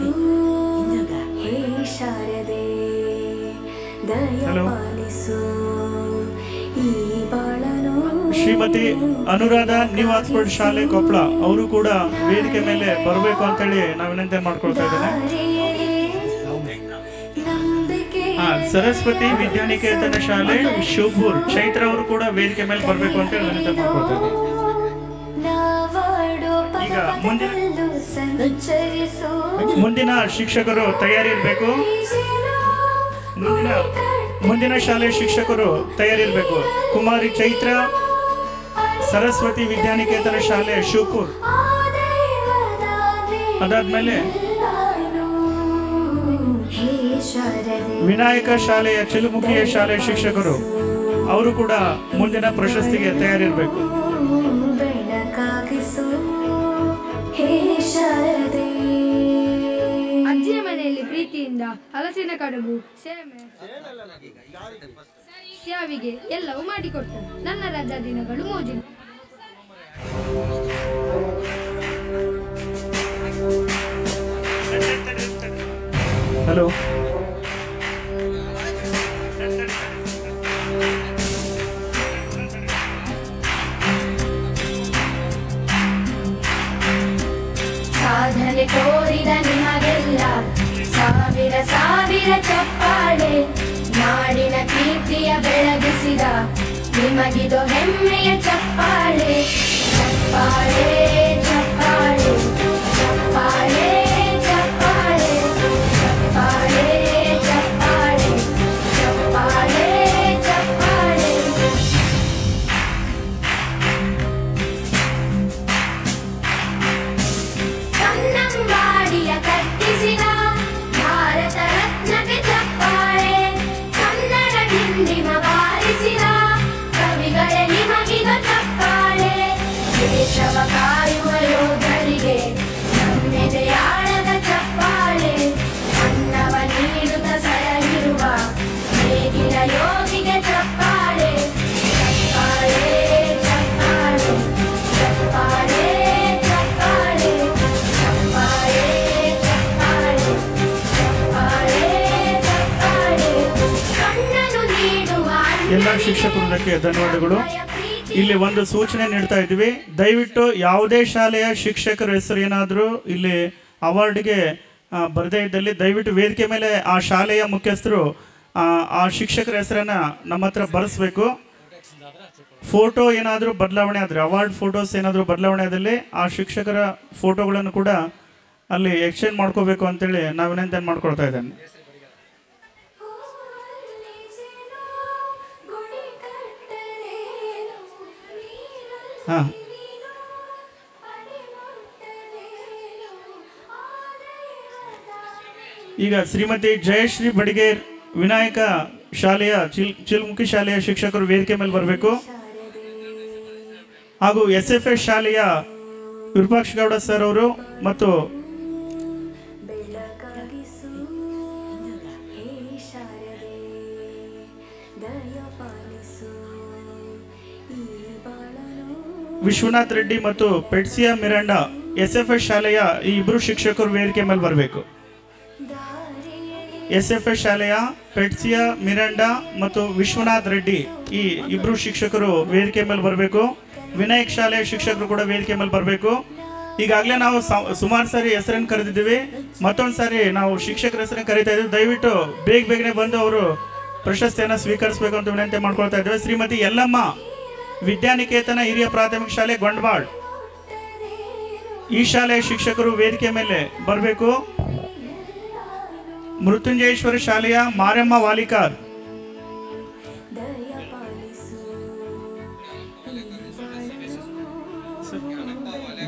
ಹೇ ಶಾರದೆ ದಯ ಪಾಲಿಸು ಈ ಬಾಳನು ಶ್ರೀಮತಿ ಅನುರಾಧ ನ್ಯೂ ಆಕ್ಸ್ಫರ್ಡ್ ಶಾಲೆ ಕೊಪ್ಪಳ ಅವರು ಕೂಡ ವೇದಿಕೆ ಮೇಲೆ ಬರಬೇಕು ಅಂತೇಳಿ ನಾವು ವಿನಂತಿ ಮಾಡ್ಕೊಳ್ತಾ ಇದ್ದೇನೆ. ಸರಸ್ವತಿ ವಿದ್ಯಾನಿಕೇತನ ಶಾಲೆ ಶಿವಪುರ್ ಚೈತ್ರ ಅವರು ಕೂಡ ವೇದಿಕೆ ಮೇಲೆ ಬರಬೇಕು ಅಂತೇಳಿ ವಿನಂತಿ ಮಾಡ್ಕೊಳ್ತಾ ಇದ್ದೇನೆ. ಈಗ ಮುಂದಿನ ಶಿಕ್ಷಕರು ತಯಾರಿ ಇರಬೇಕು. ಮುಂದಿನ ಶಾಲೆ ಶಿಕ್ಷಕರು ತಯಾರಿರಬೇಕು. ಕುಮಾರಿ ಚೈತ್ರ ಸರಸ್ವತಿ ವಿದ್ಯಾನಿಕೇತನ ಶಾಲೆ ಶಿವಪುರ್, ಅದಾದ್ಮೇಲೆ ಶಾರದೆ ವಿನಾಯಕ ಶಾಲೆಯ ಚಿಲುಮುಖಿಯ ಶಾಲೆಯ ಶಿಕ್ಷಕರು ಅವರು ಕೂಡ ಮುಂದಿನ ಪ್ರಶಸ್ತಿಗೆ ತಯಾರಿರಬೇಕು. ಬೆಳಕಾಗಿಸು ಹೇ ಶಾರದೆ. ಅಜ್ಜಿಯ ಮನೆಯಲ್ಲಿ ಪ್ರೀತಿಯಿಂದ ಹಲಸಿನ ಕಡುಬು, ಸೇಮೆ, ಶಾವಿಗೆ ಎಲ್ಲವೂ ಮಾಡಿಕೊಟ್ಟು ನನ್ನ ರಜಾ ದಿನಗಳು ಮೋಜಿನ. ಹಲೋ, ಸಾಧನೆ ತೋರಿದ ನಿಮಗೆಲ್ಲ ಸಾವಿರ ಸಾವಿರ ಚಪ್ಪಾಳೆ. ನಾಡಿನ ಕೀರ್ತಿಯ ಬೆಳಗಿಸಿದ ನಿಮಗಿದು ಹೆಮ್ಮೆಯ ಚಪ್ಪಾಳೆ. ಚಪ್ಪಾಳೆ ಚಪ್ಪಾಳೆ ಚಪ್ಪಾಳೆ ಚಪ್ಪಾಳೆ ಚಪ್ಪಾಳೆ ಚಪ್ಪಾಳೆ ಚಪ್ಪಾಳೆ ಚಪ್ಪಾಳೆ. ಕನ್ನಂಬಾಡಿಯ ಕಟ್ಟಿಸಿದ ಭಾರತ ರತ್ನಕ್ಕೆ ಚಪ್ಪಾಳೆ. ಕನ್ನಡ ಡಿಂಡಿಮ ಬಾರಿಸಿದ ಕವಿಗಳೇ ನಿಮಗಿದು ಚಪ್ಪಾಳೆ. ದೇಶವ ಕಾಯುವ ಯೋಧರಿಗೆ ನಮ್ಮೆದೆಯಾಳದ ಚಪ್ಪಾಳೆ. ಅನ್ನವ ನೀಡುತ್ತ ಸಲಹಿರುವ ನೇಗಿಲ ಯೋಗಿಗೆ ಚಪ್ಪಾಳೆ. ಚಪ್ಪಾಳೆ ಚಪ್ಪಾಳೆ ಚಪ್ಪಾಳೆ ಚಪ್ಪಾಳೆ ಚಪ್ಪಾಳೆ ಚಪ್ಪಾಳೆ ಚಪ್ಪಾಳೆ ಚಪ್ಪಾಳೆ. ಕಣ್ಣನ್ನು ನೀಡುವ ಎಲ್ಲ ಶಿಕ್ಷಕರಿಗೆ ಧನ್ಯವಾದಗಳು. ಇಲ್ಲಿ ಒಂದು ಸೂಚನೆ ನೀಡ್ತಾ ಇದ್ವಿ, ದಯವಿಟ್ಟು ಯಾವುದೇ ಶಾಲೆಯ ಶಿಕ್ಷಕರ ಹೆಸರು ಏನಾದರೂ ಇಲ್ಲಿ ಅವಾರ್ಡ್ಗೆ ಬರದೇ ಇದ್ದಲ್ಲಿ ದಯವಿಟ್ಟು ವೇದಿಕೆ ಮೇಲೆ ಆ ಶಾಲೆಯ ಮುಖ್ಯಸ್ಥರು ಆ ಶಿಕ್ಷಕರ ಹೆಸರನ್ನು ನಮ್ಮ ಹತ್ರ ಬರೆಸ್ಬೇಕು. ಫೋಟೋ ಏನಾದರೂ ಬದಲಾವಣೆ ಆದರೆ, ಅವಾರ್ಡ್ ಫೋಟೋಸ್ ಏನಾದರೂ ಬದಲಾವಣೆ ಆದಲ್ಲಿ ಆ ಶಿಕ್ಷಕರ ಫೋಟೋಗಳನ್ನು ಕೂಡ ಅಲ್ಲಿ ಎಕ್ಸ್ಚೇಂಜ್ ಮಾಡ್ಕೋಬೇಕು ಅಂತೇಳಿ ನಾವು ವಿನಂತಿ ಮಾಡ್ಕೊಳ್ತಾ ಇದ್ದೇನೆ. ಹಾಂ, ಈಗ ಶ್ರೀಮತಿ ಜಯಶ್ರೀ ಬಡಿಗೇರ್ ವಿನಾಯಕ ಶಾಲೆಯ ಚಿಲ್ಮುಖಿ ಶಾಲೆಯ ಶಿಕ್ಷಕರು ವೇದಿಕೆ ಮೇಲೆ ಬರಬೇಕು. ಹಾಗೂ SFS ಶಾಲೆಯ ವಿರೂಪಾಕ್ಷ ಗೌಡ ಸರ್ ಅವರು ಮತ್ತು ಬೆಳಕಾಗಿಸು ಹೇ ಶಾರದೆ. ದಯ ಪಾಲಿಸು ಈ ಬಾಳನು. ವಿಶ್ವನಾಥ್ ರೆಡ್ಡಿ ಮತ್ತು ಪೆಟ್ಸಿಯಾ ಮಿರಾಂಡಾ SFS ಶಾಲೆಯ ಈ ಇಬ್ಬರು ಶಿಕ್ಷಕರು ವೇದಿಕೆ ಮೇಲೆ ಬರಬೇಕು. SFS ಶಾಲೆಯ ಪೆಟ್ಸಿಯಾ ಮಿರಾಂಡಾ ಮತ್ತು ವಿಶ್ವನಾಥ್ ರೆಡ್ಡಿ ಈ ಇಬ್ಬರು ಶಿಕ್ಷಕರು ವೇದಿಕೆ ಮೇಲೆ ಬರಬೇಕು. ವಿನಾಯಕ್ ಶಾಲೆಯ ಶಿಕ್ಷಕರು ಕೂಡ ವೇದಿಕೆ ಮೇಲೆ ಬರಬೇಕು. ಈಗಾಗಲೇ ನಾವು ಸುಮಾರು ಸಾರಿ ಹೆಸರನ್ನು ಕರೆದಿದ್ದೀವಿ, ಮತ್ತೊಂದು ಸಾರಿ ನಾವು ಶಿಕ್ಷಕರ ಹೆಸರನ್ನು ಕರೀತಾ ಇದ್ದೀವಿ. ದಯವಿಟ್ಟು ಬೇಗನೆ ಬಂದು ಅವರು ಪ್ರಶಸ್ತಿಯನ್ನು ಸ್ವೀಕರಿಸಬೇಕು ಅಂತ ವಿನಂತಿ ಮಾಡ್ಕೊಳ್ತಾ ಇದ್ದೇವೆ. ಶ್ರೀಮತಿ ಯಲ್ಲಮ್ಮ ವಿದ್ಯಾನಿಕೇತನ ಹಿರಿಯ ಪ್ರಾಥಮಿಕ ಶಾಲೆ ಗೊಂಡವಾಳ್ ಈ ಶಾಲೆಯ ಶಿಕ್ಷಕರು ವೇದಿಕೆ ಮೇಲೆ ಬರಬೇಕು. ಮೃತ್ಯುಂಜಯೇಶ್ವರ ಶಾಲೆಯ Maramma Walikar,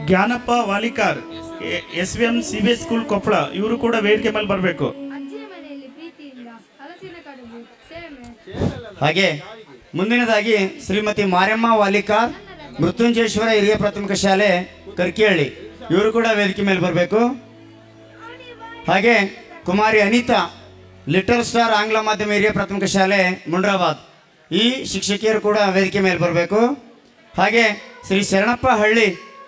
Gnanappa Walikar SVM CBS school Koppal ಇವರು ಕೂಡ ವೇದಿಕೆ ಮೇಲೆ ಬರಬೇಕು. ಅಜ್ಜಿಯ ಮನೆಯಲ್ಲಿ ಪ್ರೀತಿಯಿಂದ ಹಲಸಿನ ಕಡುಬು, ಸೇಮೆ, ಹಾಗೆ ಮುಂದಿನದಾಗಿ ಶ್ರೀಮತಿ ಮಾರಮ್ಮ ವಾಲಿಕಾರ್ ಮೃತ್ಯುಂಜಯೇಶ್ವರ ಹಿರಿಯ ಪ್ರಾಥಮಿಕ ಶಾಲೆ ಕರ್ಕಿಹಳ್ಳಿ ಇವರು ಕೂಡ ವೇದಿಕೆ ಮೇಲೆ ಬರಬೇಕು. ಹಾಗೆ ಕುಮಾರಿ ಅನಿತಾ ಲಿಟಲ್ ಸ್ಟಾರ್ ಆಂಗ್ಲ ಮಾಧ್ಯಮ ಹಿರಿಯ ಪ್ರಾಥಮಿಕ ಶಾಲೆ ಮುಂಡ್ರಾಬಾದ್ ಈ ಶಿಕ್ಷಕಿಯರು ಕೂಡ ವೇದಿಕೆ ಮೇಲೆ ಬರಬೇಕು. ಹಾಗೆ ಶ್ರೀ ಶರಣಪ್ಪ ಹಳ್ಳಿ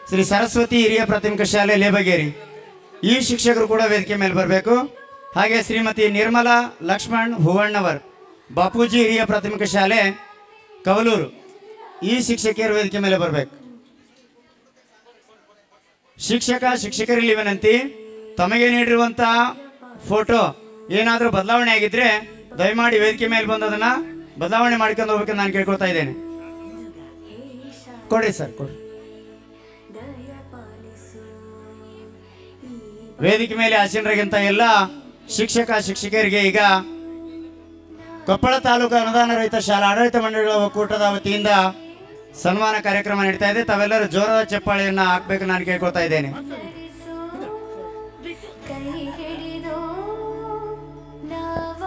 ಶ್ರೀ ಸರಸ್ವತಿ ಹಿರಿಯ ಪ್ರಾಥಮಿಕ ಶಾಲೆ ಲೇಬಗೇರಿ ಈ ಶಿಕ್ಷಕರು ಕೂಡ ವೇದಿಕೆ ಮೇಲೆ ಬರಬೇಕು. ಹಾಗೆ ಶ್ರೀಮತಿ ನಿರ್ಮಲಾ ಲಕ್ಷ್ಮಣ್ ಹೂವಣ್ಣವರ್ ಬಾಪೂಜಿ ಹಿರಿಯ ಪ್ರಾಥಮಿಕ ಶಾಲೆ ಕವಲೂರು ಈ ಶಿಕ್ಷಕಿಯರು ವೇದಿಕೆ ಮೇಲೆ ಬರಬೇಕು. ಶಿಕ್ಷಕರಲ್ಲಿ ವಿನಂತಿ, ತಮಗೆ ನೀಡಿರುವಂತಹ ಫೋಟೋ ಏನಾದರೂ ಬದಲಾವಣೆ ಆಗಿದ್ರೆ ದಯಮಾಡಿ ವೇದಿಕೆ ಮೇಲೆ ಬಂದು ಅದನ್ನು ಬದಲಾವಣೆ ಮಾಡ್ಕೊಂಡು ಹೋಗ್ಬೇಕಂತ ನಾನು ಕೇಳ್ಕೊಳ್ತಾ ಇದ್ದೇನೆ. ಕೊಡಿ ಸರ್, ಕೊಡಿ. ವೇದಿಕೆ ಮೇಲೆ ಆಸೀನರಾಗಿಂತ ಎಲ್ಲ ಶಿಕ್ಷಕರಿಗೆ ಈಗ ಕೊಪ್ಪಳ ತಾಲೂಕು ಅನುದಾನ ರಹಿತ ಶಾಲಾ ಆಡಳಿತ ಮಂಡಳಿಗಳ ಒಕ್ಕೂಟದ ವತಿಯಿಂದ ಸನ್ಮಾನ ಕಾರ್ಯಕ್ರಮ ನಡೀತಾ ಇದೆ. ತಾವೆಲ್ಲರೂ ಜೋರಾದ ಚಪ್ಪಾಳೆಯನ್ನು ಹಾಕಬೇಕು ನಾನು ಕೇಳ್ಕೊಳ್ತಾ ಇದ್ದೇನೆ. ಕೈ ಹಿಡಿದು ನಾವು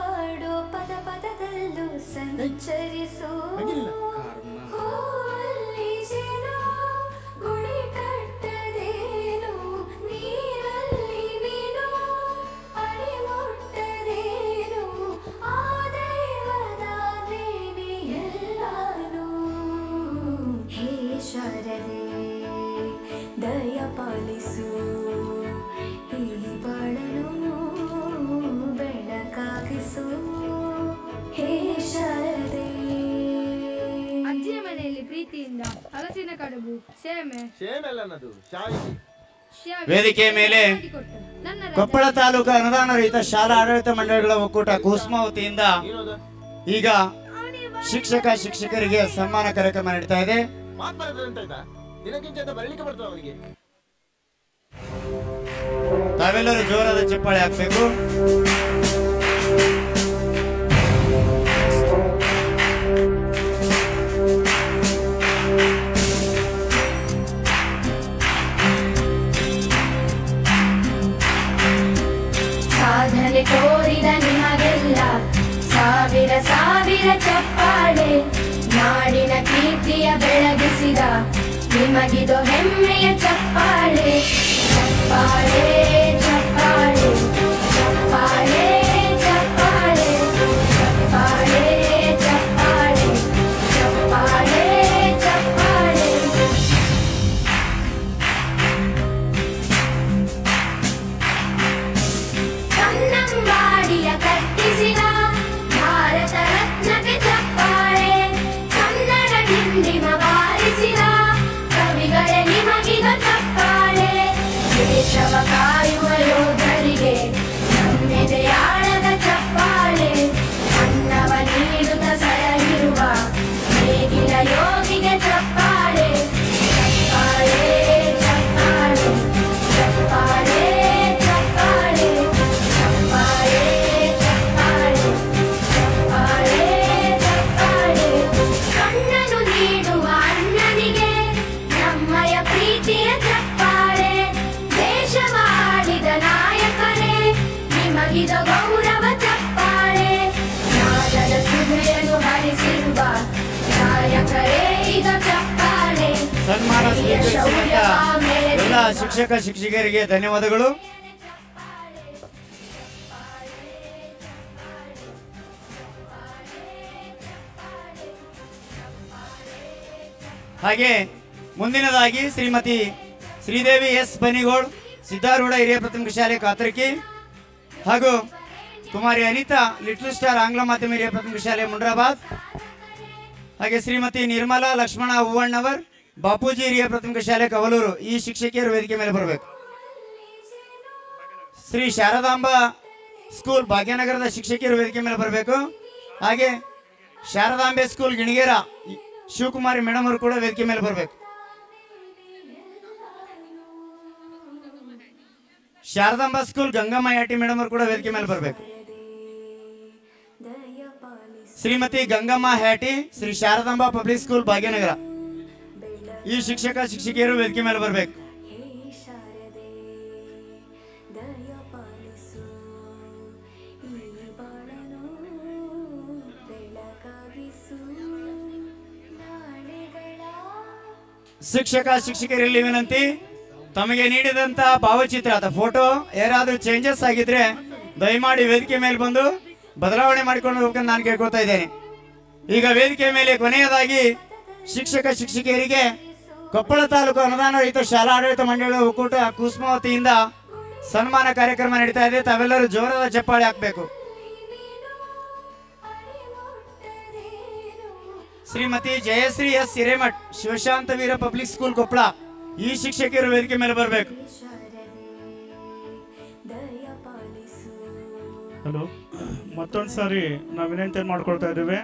ಸೇಮೆ ಸೇಮೆಲ್ಲ ಅನ್ನೋದು ಶಾವಿಗೆ. ವೇದಿಕೆಯ ಮೇಲೆ ಮಾಡಿಕೊಟ್ಟು ನನ್ನ ಕೊಪ್ಪಳ ತಾಲೂಕು ಅನುದಾನ ರಹಿತ ಶಾಲಾ ಆಡಳಿತ ಮಂಡಳಿಗಳ ಒಕ್ಕೂಟ ಕೂಸ್ಮ ವತಿಯಿಂದ ಏನದು ಈಗ ಶಿಕ್ಷಕರಿಗೆ ಸನ್ಮಾನ ಕಾರ್ಯಕ್ರಮ ನಡೀತಾ ಇದೆ. ಮಾತು ಬರ್ತದೆ ಅಂತ ಆಯ್ತಾ? ದಿನಕ್ಕಿಂತ ಅಂತ ಬರಲಿಕ್ಕೆ ಬರ್ತದೆ ಅವನಿಗೆ. ತಾವೆಲ್ಲರೂ ಜೋರಾದ ಚಪ್ಪಾಳೆ ಹಾಕ್ಬೇಕು. ಸಾಧನೆ ತೋರಿದ ನಿಮಗೆಲ್ಲ ಸಾವಿರ ಸಾವಿರ ಚಪ್ಪಾಳೆ. ನಾಡಿನ ಕೀರ್ತಿಯ ಬೆಳಗಿಸಿದ ನಿಮಗಿದು ಹೆಮ್ಮೆಯ ಚಪ್ಪಾಳೆ. ಚಪ್ಪಾಳೆ ಚಪ್ಪಾಳೆ ಚಪ್ಪಾಳೆ ಚಪ್ಪಾಳೆ ಚಪ್ಪಾಳೆ ಚಪ್ಪಾಳೆ ಚಪ್ಪಾಳೆ ಚಪ್ಪಾಳೆ. ಕನ್ನಂಬಾಡಿಯ ಕಟ್ಟಿಸಿದ ಭಾರತ ರತ್ನಕ್ಕೆ ಚಪ್ಪಾಳೆ. ಕನ್ನಡ ಡಿಂಡಿಮ ಬಾರಿಸಿದ ಕವಿಗಳೇ ನಿಮಗಿದು ಚಪ್ಪಾಳೆ. ದೇಶವ ಕಾಯುವ ಯೋಧರಿಗೆ ನಮ್ಮೆದೆಯಾಳದ ಚಪ್ಪಾಳೆ. ಅನ್ನವ ನೀಡುತ್ತ ಸಲಹಿರುವ ನೇಗಿಲ ಯೋಗಿಗೆ ಚಪ್ಪಾಳೆ. ಚಪ್ಪಾಳೆ ಚಪ್ಪಾಳೆ ಚಪ್ಪಾಳೆ ಚಪ್ಪಾಳೆ ಚಪ್ಪಾಳೆ ಚಪ್ಪಾಳೆ ಚಪ್ಪಾಳೆ ಚಪ್ಪಾಳೆ. ಕಣ್ಣನು ನೀಡುವ ಅಣ್ಣನಿಗೆ ನಮ್ಮಯ ಪ್ರೀತಿಯ ಚಪ್ಪಾಳೆ. ದೇಶವಾಡಿದ ನಾಯಕರೇ ನಿಮಗಿದ ಗೌರವ ಚಪ್ಪಾಳೆ. ನಾದದ ಸುಧೆಯನ್ನು ಹರಿಸಿರುವ ನಾಯಕರೇ ಇದು ಚಪ್ಪಾಳೆ. ಸನ್ಮಾನ ಸ್ವೀಕರಿಸಿದಂತ ಎಲ್ಲ ಶಿಕ್ಷಕರಿಗೆ ಧನ್ಯವಾದಗಳು. ಹಾಗೆ ಮುಂದಿನದಾಗಿ ಶ್ರೀಮತಿ ಶ್ರೀದೇವಿ ಎಸ್ ಬನಿಗೋಳ್ ಸಿದ್ದಾರೂಢ ಹಿರಿಯ ಪ್ರಾಥಮಿಕ ಶಾಲೆ ಕಾತರ್ಕಿ ಹಾಗೂ ಕುಮಾರಿ ಅನಿತಾ ಲಿಟಲ್ ಸ್ಟಾರ್ ಆಂಗ್ಲ ಮಾಧ್ಯಮ ಹಿರಿಯ ಪ್ರಾಥಮಿಕ ಶಾಲೆ ಮುಂಡ್ರಾಬಾದ್, ಹಾಗೆ ಶ್ರೀಮತಿ ನಿರ್ಮಲಾ ಲಕ್ಷ್ಮಣ ಹೂವಣ್ಣವರ್ ಬಾಪೂಜಿ ಹಿರಿಯ ಪ್ರಾಥಮಿಕ ಶಾಲೆ ಕವಲೂರು. ಈ ಶಿಕ್ಷಕಿಯರು ವೇದಿಕೆ ಮೇಲೆ ಬರಬೇಕು. ಶ್ರೀ ಶಾರದಾಂಬ ಸ್ಕೂಲ್ ಭಾಗ್ಯನಗರದ ಶಿಕ್ಷಕಿಯರು ವೇದಿಕೆ ಮೇಲೆ ಬರಬೇಕು. ಹಾಗೆ ಶಾರದಾಂಬೆ ಸ್ಕೂಲ್ ಗಿಣಿಗೇರ ಶಿವಕುಮಾರಿ ಮೇಡಮ್ ಅವರು ಕೂಡ ವೇದಿಕೆ ಮೇಲೆ ಬರಬೇಕು. ಶಾರದಾಂಬ ಸ್ಕೂಲ್ ಗಂಗಮ್ಮ ಯಾಟಿ ಮೇಡಮ್ ಅವರು ಕೂಡ ವೇದಿಕೆ ಮೇಲೆ ಬರಬೇಕು. Shrimati Gangamma Hatti Shri Sharadamba public school Bhagyanagar. ಈ ಶಿಕ್ಷಕಿಯರು ವೇದಿಕೆ ಮೇಲೆ ಬರಬೇಕು. ಶಿಕ್ಷಕರಲ್ಲಿ ವಿನಂತಿ, ತಮಗೆ ನೀಡಿದಂತ ಭಾವಚಿತ್ರ ಅಥವಾ ಫೋಟೋ ಯಾರಾದ್ರೂ ಚೇಂಜಸ್ ಆಗಿದ್ರೆ ದಯಮಾಡಿ ವೇದಿಕೆ ಮೇಲೆ ಬಂದು ಬದಲಾವಣೆ ಮಾಡಿಕೊಂಡು ಹೋಗ್ಬೇಕಂತ ನಾನು ಕೇಳ್ಕೊತಾ ಇದ್ದೇನೆ. ಈಗ ವೇದಿಕೆ ಮೇಲೆ ಕೊನೆಯದಾಗಿ ಶಿಕ್ಷಕಿಯರಿಗೆ ಕೊಪ್ಪಳ ತಾಲೂಕು ಅನುದಾನ ರಹಿತ ಶಾಲಾ ಆಡಳಿತ ಮಂಡಳಿಗಳ ಒಕ್ಕೂಟ ಕೂಸ್ಮ ವತಿಯಿಂದ ಸನ್ಮಾನ ಕಾರ್ಯಕ್ರಮ ನಡೀತಾ ಇದೆ. ತಾವೆಲ್ಲರೂ ಜೋರಾದ ಚಪ್ಪಾಳೆ ಹಾಕಬೇಕು. Shrimati Jayashree S Hiremath Shivashantaveera public school Koppal. ಈ ಶಿಕ್ಷಕಿಯರು ವೇದಿಕೆ ಮೇಲೆ ಬರಬೇಕು. ಹಲೋ, ಮತ್ತೊಂದು ಸಾರಿ ನಾವು ವಿನಂತಿ ಮಾಡ್ಕೊಳ್ತಾ ಇದ್ದೇವೆ.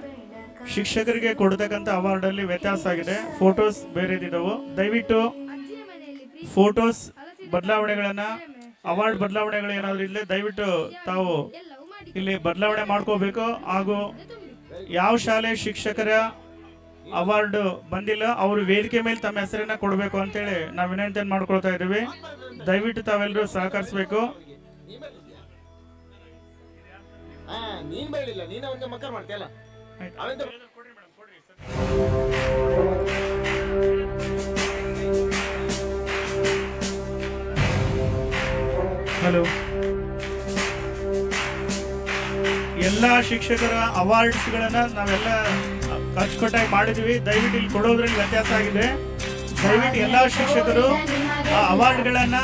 ಶಿಕ್ಷಕರಿಗೆ ಕೊಡತಕ್ಕಂಥ ಅವಾರ್ಡಲ್ಲಿ ವ್ಯತ್ಯಾಸ ಆಗಿದೆ. ಫೋಟೋಸ್ ಬೇರೆದಿದ್ದವು. ದಯವಿಟ್ಟು ಫೋಟೋಸ್ ಬದಲಾವಣೆಗಳನ್ನ, ಅವಾರ್ಡ್ ಬದಲಾವಣೆಗಳು ಏನಾದರೂ ಇಲ್ಲದೆ ದಯವಿಟ್ಟು ತಾವು ಇಲ್ಲಿ ಬದಲಾವಣೆ ಮಾಡ್ಕೋಬೇಕು. ಹಾಗೂ ಯಾವ ಶಾಲೆ ಶಿಕ್ಷಕರ ಅವಾರ್ಡ್ ಬಂದಿಲ್ಲ ಅವರು ವೇದಿಕೆ ಮೇಲೆ ತಮ್ಮ ಹೆಸರನ್ನ ಕೊಡಬೇಕು ಅಂತೇಳಿ ನಾವು ವಿನಂತಿಯನ್ನು ಮಾಡ್ಕೊಳ್ತಾ ಇದ್ದೀವಿ. ದಯವಿಟ್ಟು ತಾವೆಲ್ಲರೂ ಸಹಕರಿಸಬೇಕು. ನೀನ್ ಬೇಡಿಲ್ಲ, ನೀನ್ ಅವನಿಗೆ ಮಕ್ಕಳು ಮಾಡ್ತೀಯಲ್ಲ. ಹಲೋ, ಎಲ್ಲ ಶಿಕ್ಷಕರ ಅವಾರ್ಡ್ಸ್ಗಳನ್ನ ನಾವೆಲ್ಲ ಅಚ್ಚುಕಟ್ಟಾಗಿ ಮಾಡಿದ್ವಿ. ದಯವಿಟ್ಟು ಇಲ್ಲಿ ಕೊಡೋದ್ರಲ್ಲಿ ವ್ಯತ್ಯಾಸ ಆಗಿದೆ. ದಯವಿಟ್ಟು ಎಲ್ಲ ಶಿಕ್ಷಕರು ಆ ಅವಾರ್ಡ್ಗಳನ್ನು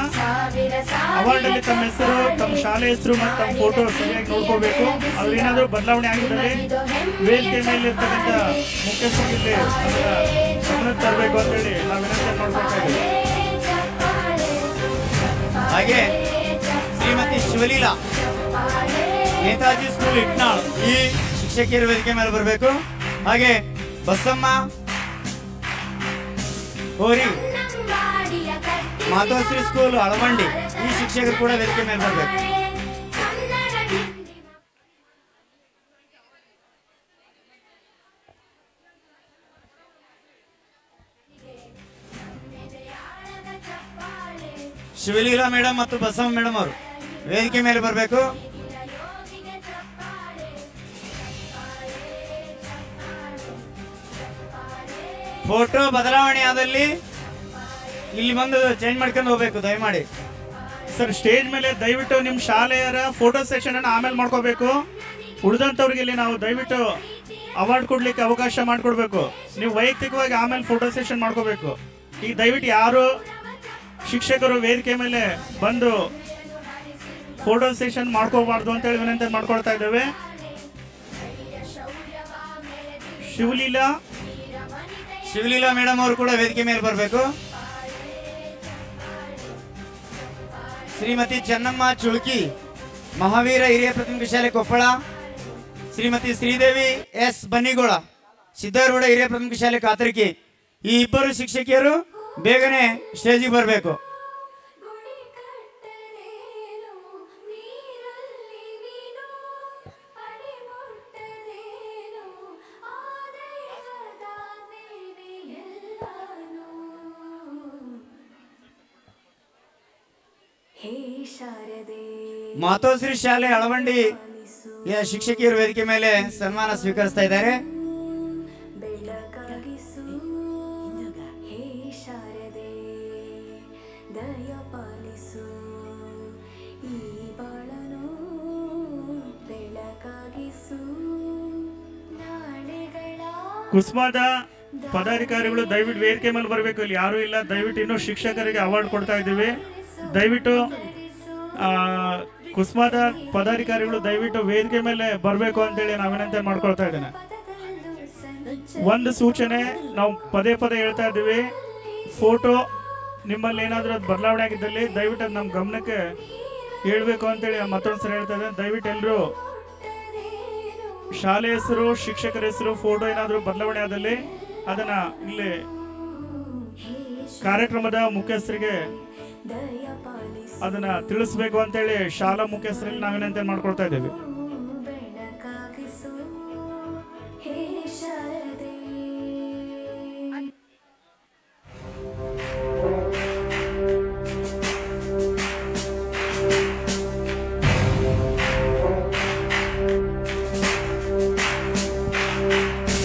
ಅವಾರ್ಡಲ್ಲಿ ತಮ್ಮ ಹೆಸರು, ತಮ್ಮ ಶಾಲೆ ಹೆಸರು ಮತ್ತು ತಮ್ಮ ಫೋಟೋ ಸರಿಯಾಗಿ ನೋಡ್ಕೋಬೇಕು. ಅದ್ರೇನಾದರೂ ಬದಲಾವಣೆ ಆಗಿದ್ದರೆ ವೇದಿಕೆ ಮೇಲೆ ಇರ್ತಕ್ಕಂಥ ಮುಖ್ಯಸ್ಥರಿಗೆ ಅದರ ಗಮನಕ್ಕೆ ತರಬೇಕು ಅಂತೇಳಿ ನಾವು ವಿನಂತಿ ಮಾಡ್ಕೊಳ್ತಾ ಇದ್ದೀವಿ. ಹಾಗೆ ಶ್ರೀಮತಿ ಶಿವಲೀಲಾ ನೇತಾಜಿ ಸ್ಕೂಲ್ ಇಟ್ನಾಳ್ ಈ ಶಿಕ್ಷಕಿಯರು ವೇದಿಕೆ ಮೇಲೆ ಬರಬೇಕು. ಹಾಗೆ ಬಸಮ್ಮ ಹೋರಿ ಮಾತೋಶ್ರೀ ಸ್ಕೂಲ್ ಅಳವಂಡಿ ಈ ಶಿಕ್ಷಕರು ಕೂಡ ವೇದಿಕೆ ಮೇಲೆ ಬರಬೇಕು. ಶಿವಲೀಲಾ ಮೇಡಮ್ ಮತ್ತು ಬಸಮ್ಮ ಮೇಡಮ್ ಅವರು ವೇದಿಕೆ ಮೇಲೆ ಬರಬೇಕು. ಫೋಟೋ ಬದಲಾವಣೆ ಆದಲ್ಲಿ ಇಲ್ಲಿ ಬಂದು ಚೇಂಜ್ ಮಾಡ್ಕೊಂಡು ಹೋಗ್ಬೇಕು ದಯಮಾಡಿ. ಸರ್, ಸ್ಟೇಜ್ ಮೇಲೆ ದಯವಿಟ್ಟು ನಿಮ್ಮ ಶಾಲೆಯರ ಫೋಟೋ ಸೆಷನ್ ಅನ್ನು ಆಮೇಲೆ ಮಾಡ್ಕೋಬೇಕು. ಉಳಿದಂಥವ್ರಿಗೆ ಇಲ್ಲಿ ನಾವು ದಯವಿಟ್ಟು ಅವಾರ್ಡ್ ಕೊಡ್ಲಿಕ್ಕೆ ಅವಕಾಶ ಮಾಡಿಕೊಡ್ಬೇಕು. ನೀವು ವೈಯಕ್ತಿಕವಾಗಿ ಆಮೇಲೆ ಫೋಟೋ ಸೆಷನ್ ಮಾಡ್ಕೋಬೇಕು. ಈಗ ದಯವಿಟ್ಟು ಯಾರು ಶಿಕ್ಷಕರು ವೇದಿಕೆ ಮೇಲೆ ಬಂದು ಫೋಟೋ ಸೆಷನ್ ಮಾಡ್ಕೋಬಾರ್ದು ಅಂತೇಳಿ ವಿನಂತಿ ಮಾಡ್ಕೊಳ್ತಾ ಇದ್ದೇವೆ. ಶಿವಲೀಲಾ ಮೇಡಮ್ ಅವರು ಕೂಡ ವೇದಿಕೆ ಮೇಲೆ ಬರಬೇಕು. ಶ್ರೀಮತಿ ಚೆನ್ನಮ್ಮ ಚುಳ್ಕಿ ಮಹಾವೀರ ಹಿರಿಯ ಪ್ರಾಥಮಿಕ ಶಾಲೆ ಕೊಪ್ಪಳ, ಶ್ರೀಮತಿ ಶ್ರೀದೇವಿ ಎಸ್ ಬನ್ನಿಗೋಳ ಸಿದ್ದಾರೂಢ ಹಿರಿಯ ಪ್ರಾಥಮಿಕ ಶಾಲೆ ಕಾತರ್ಕಿ ಈ ಇಬ್ಬರು ಶಿಕ್ಷಕಿಯರು ಬೇಗನೆ ಸ್ಟೇಜಿಗೆ ಬರಬೇಕು. ಮಾತೋಶ್ರೀ ಶಾಲೆ ಅಳವಂಡಿ ಶಿಕ್ಷಕಿಯರು ವೇದಿಕೆ ಮೇಲೆ ಸನ್ಮಾನ ಸ್ವೀಕರಿಸ್ತಾ ಇದ್ದಾರೆ. ಕುಸ್ಮಾದ ಪದಾಧಿಕಾರಿಗಳು ದಯವಿಟ್ಟು ವೇದಿಕೆ ಮೇಲೆ ಬರಬೇಕು. ಇಲ್ಲಿ ಯಾರು ಇಲ್ಲ. ದಯವಿಟ್ಟು ಇನ್ನೂ ಶಿಕ್ಷಕರಿಗೆ ಅವಾರ್ಡ್ ಕೊಡ್ತಾ ಇದ್ದೀವಿ. ದಯವಿಟ್ಟು ಕುಸ್ಮಾದ ಪದಾಧಿಕಾರಿಗಳು ದಯವಿಟ್ಟು ವೇದಿಕೆ ಮೇಲೆ ಬರಬೇಕು ಅಂತೇಳಿ ನಾವು ವಿನಂತಿ ಮಾಡ್ಕೊಳ್ತಾ ಇದ್ದೇನೆ. ಒಂದು ಸೂಚನೆ ನಾವು ಪದೇ ಪದೇ ಹೇಳ್ತಾ ಇದ್ದೀವಿ, ಫೋಟೋ ನಿಮ್ಮಲ್ಲಿ ಏನಾದರೂ ಬದಲಾವಣೆ ಆಗಿದ್ದಲ್ಲಿ ದಯವಿಟ್ಟು ಅದು ನಮ್ಮ ಗಮನಕ್ಕೆ ಹೇಳಬೇಕು ಅಂತೇಳಿ ಮತ್ತೊಂದು ಸರಿ ಹೇಳ್ತಾ ಇದ್ದೇನೆ. ದಯವಿಟ್ಟು ಎಲ್ಲರೂ ಶಾಲೆ ಹೆಸರು, ಶಿಕ್ಷಕರ ಹೆಸರು, ಫೋಟೋ ಏನಾದರೂ ಬದಲಾವಣೆ ಆದಲ್ಲಿ ಅದನ್ನ ಇಲ್ಲಿ ಕಾರ್ಯಕ್ರಮದ ಮುಖ್ಯಸ್ಥರಿಗೆ ಅದನ್ನ ತಿಳಿಸ್ಬೇಕು ಅಂತೇಳಿ ಶಾಲಾ ಮುಖ್ಯಸ್ಥರಲ್ಲಿ ನಾವು ವಿನಂತಿ ಮಾಡ್ಕೊಳ್ತಾ ಇದ್ದೇವೆ.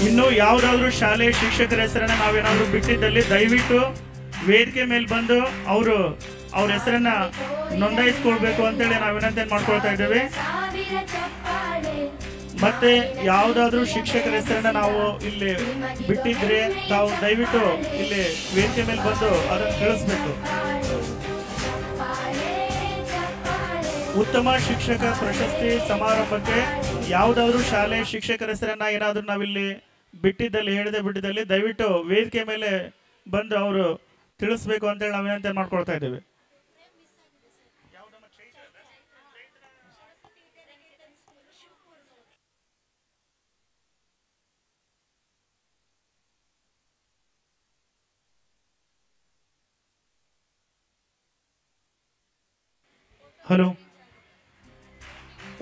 ಇನ್ನು ಯಾವುದಾದ್ರೂ ಶಾಲೆ ಶಿಕ್ಷಕರ ಹೆಸರನ್ನ ನಾವೇನಾದ್ರೂ ಬಿಟ್ಟಿದ್ದಲ್ಲಿ ದಯವಿಟ್ಟು ವೇದಿಕೆ ಮೇಲೆ ಬಂದು ಅವ್ರ ಹೆಸರನ್ನ ನೋಂದಾಯಿಸ್ಕೊಳ್ಬೇಕು ಅಂತೇಳಿ ನಾವು ವಿನಂತಿ ಮಾಡ್ಕೊಳ್ತಾ ಇದ್ದೇವೆ. ಮತ್ತೆ ಯಾವುದಾದ್ರೂ ಶಿಕ್ಷಕರ ಹೆಸರನ್ನ ನಾವು ಇಲ್ಲಿ ಬಿಟ್ಟಿದ್ರೆ ತಾವು ದಯವಿಟ್ಟು ಇಲ್ಲಿ ವೇದಿಕೆ ಮೇಲೆ ಬಂದು ಅದನ್ನು ತಿಳಿಸ್ಬೇಕು. ಉತ್ತಮ ಶಿಕ್ಷಕ ಪ್ರಶಸ್ತಿ ಸಮಾರಂಭಕ್ಕೆ ಯಾವುದಾದ್ರೂ ಶಾಲೆ ಶಿಕ್ಷಕರ ಹೆಸರನ್ನ ಏನಾದರೂ ನಾವಿಲ್ಲಿ ಬಿಟ್ಟಿದ್ದಲ್ಲಿ ಬಿಟ್ಟಿದ್ದಲ್ಲಿ ದಯವಿಟ್ಟು ವೇದಿಕೆ ಮೇಲೆ ಬಂದು ಅವರು ತಿಳಿಸ್ಬೇಕು ಅಂತೇಳಿ ನಾವು ವಿನಂತಿ ಮಾಡ್ಕೊಳ್ತಾ ಇದ್ದೇವೆ. ಹಲೋ,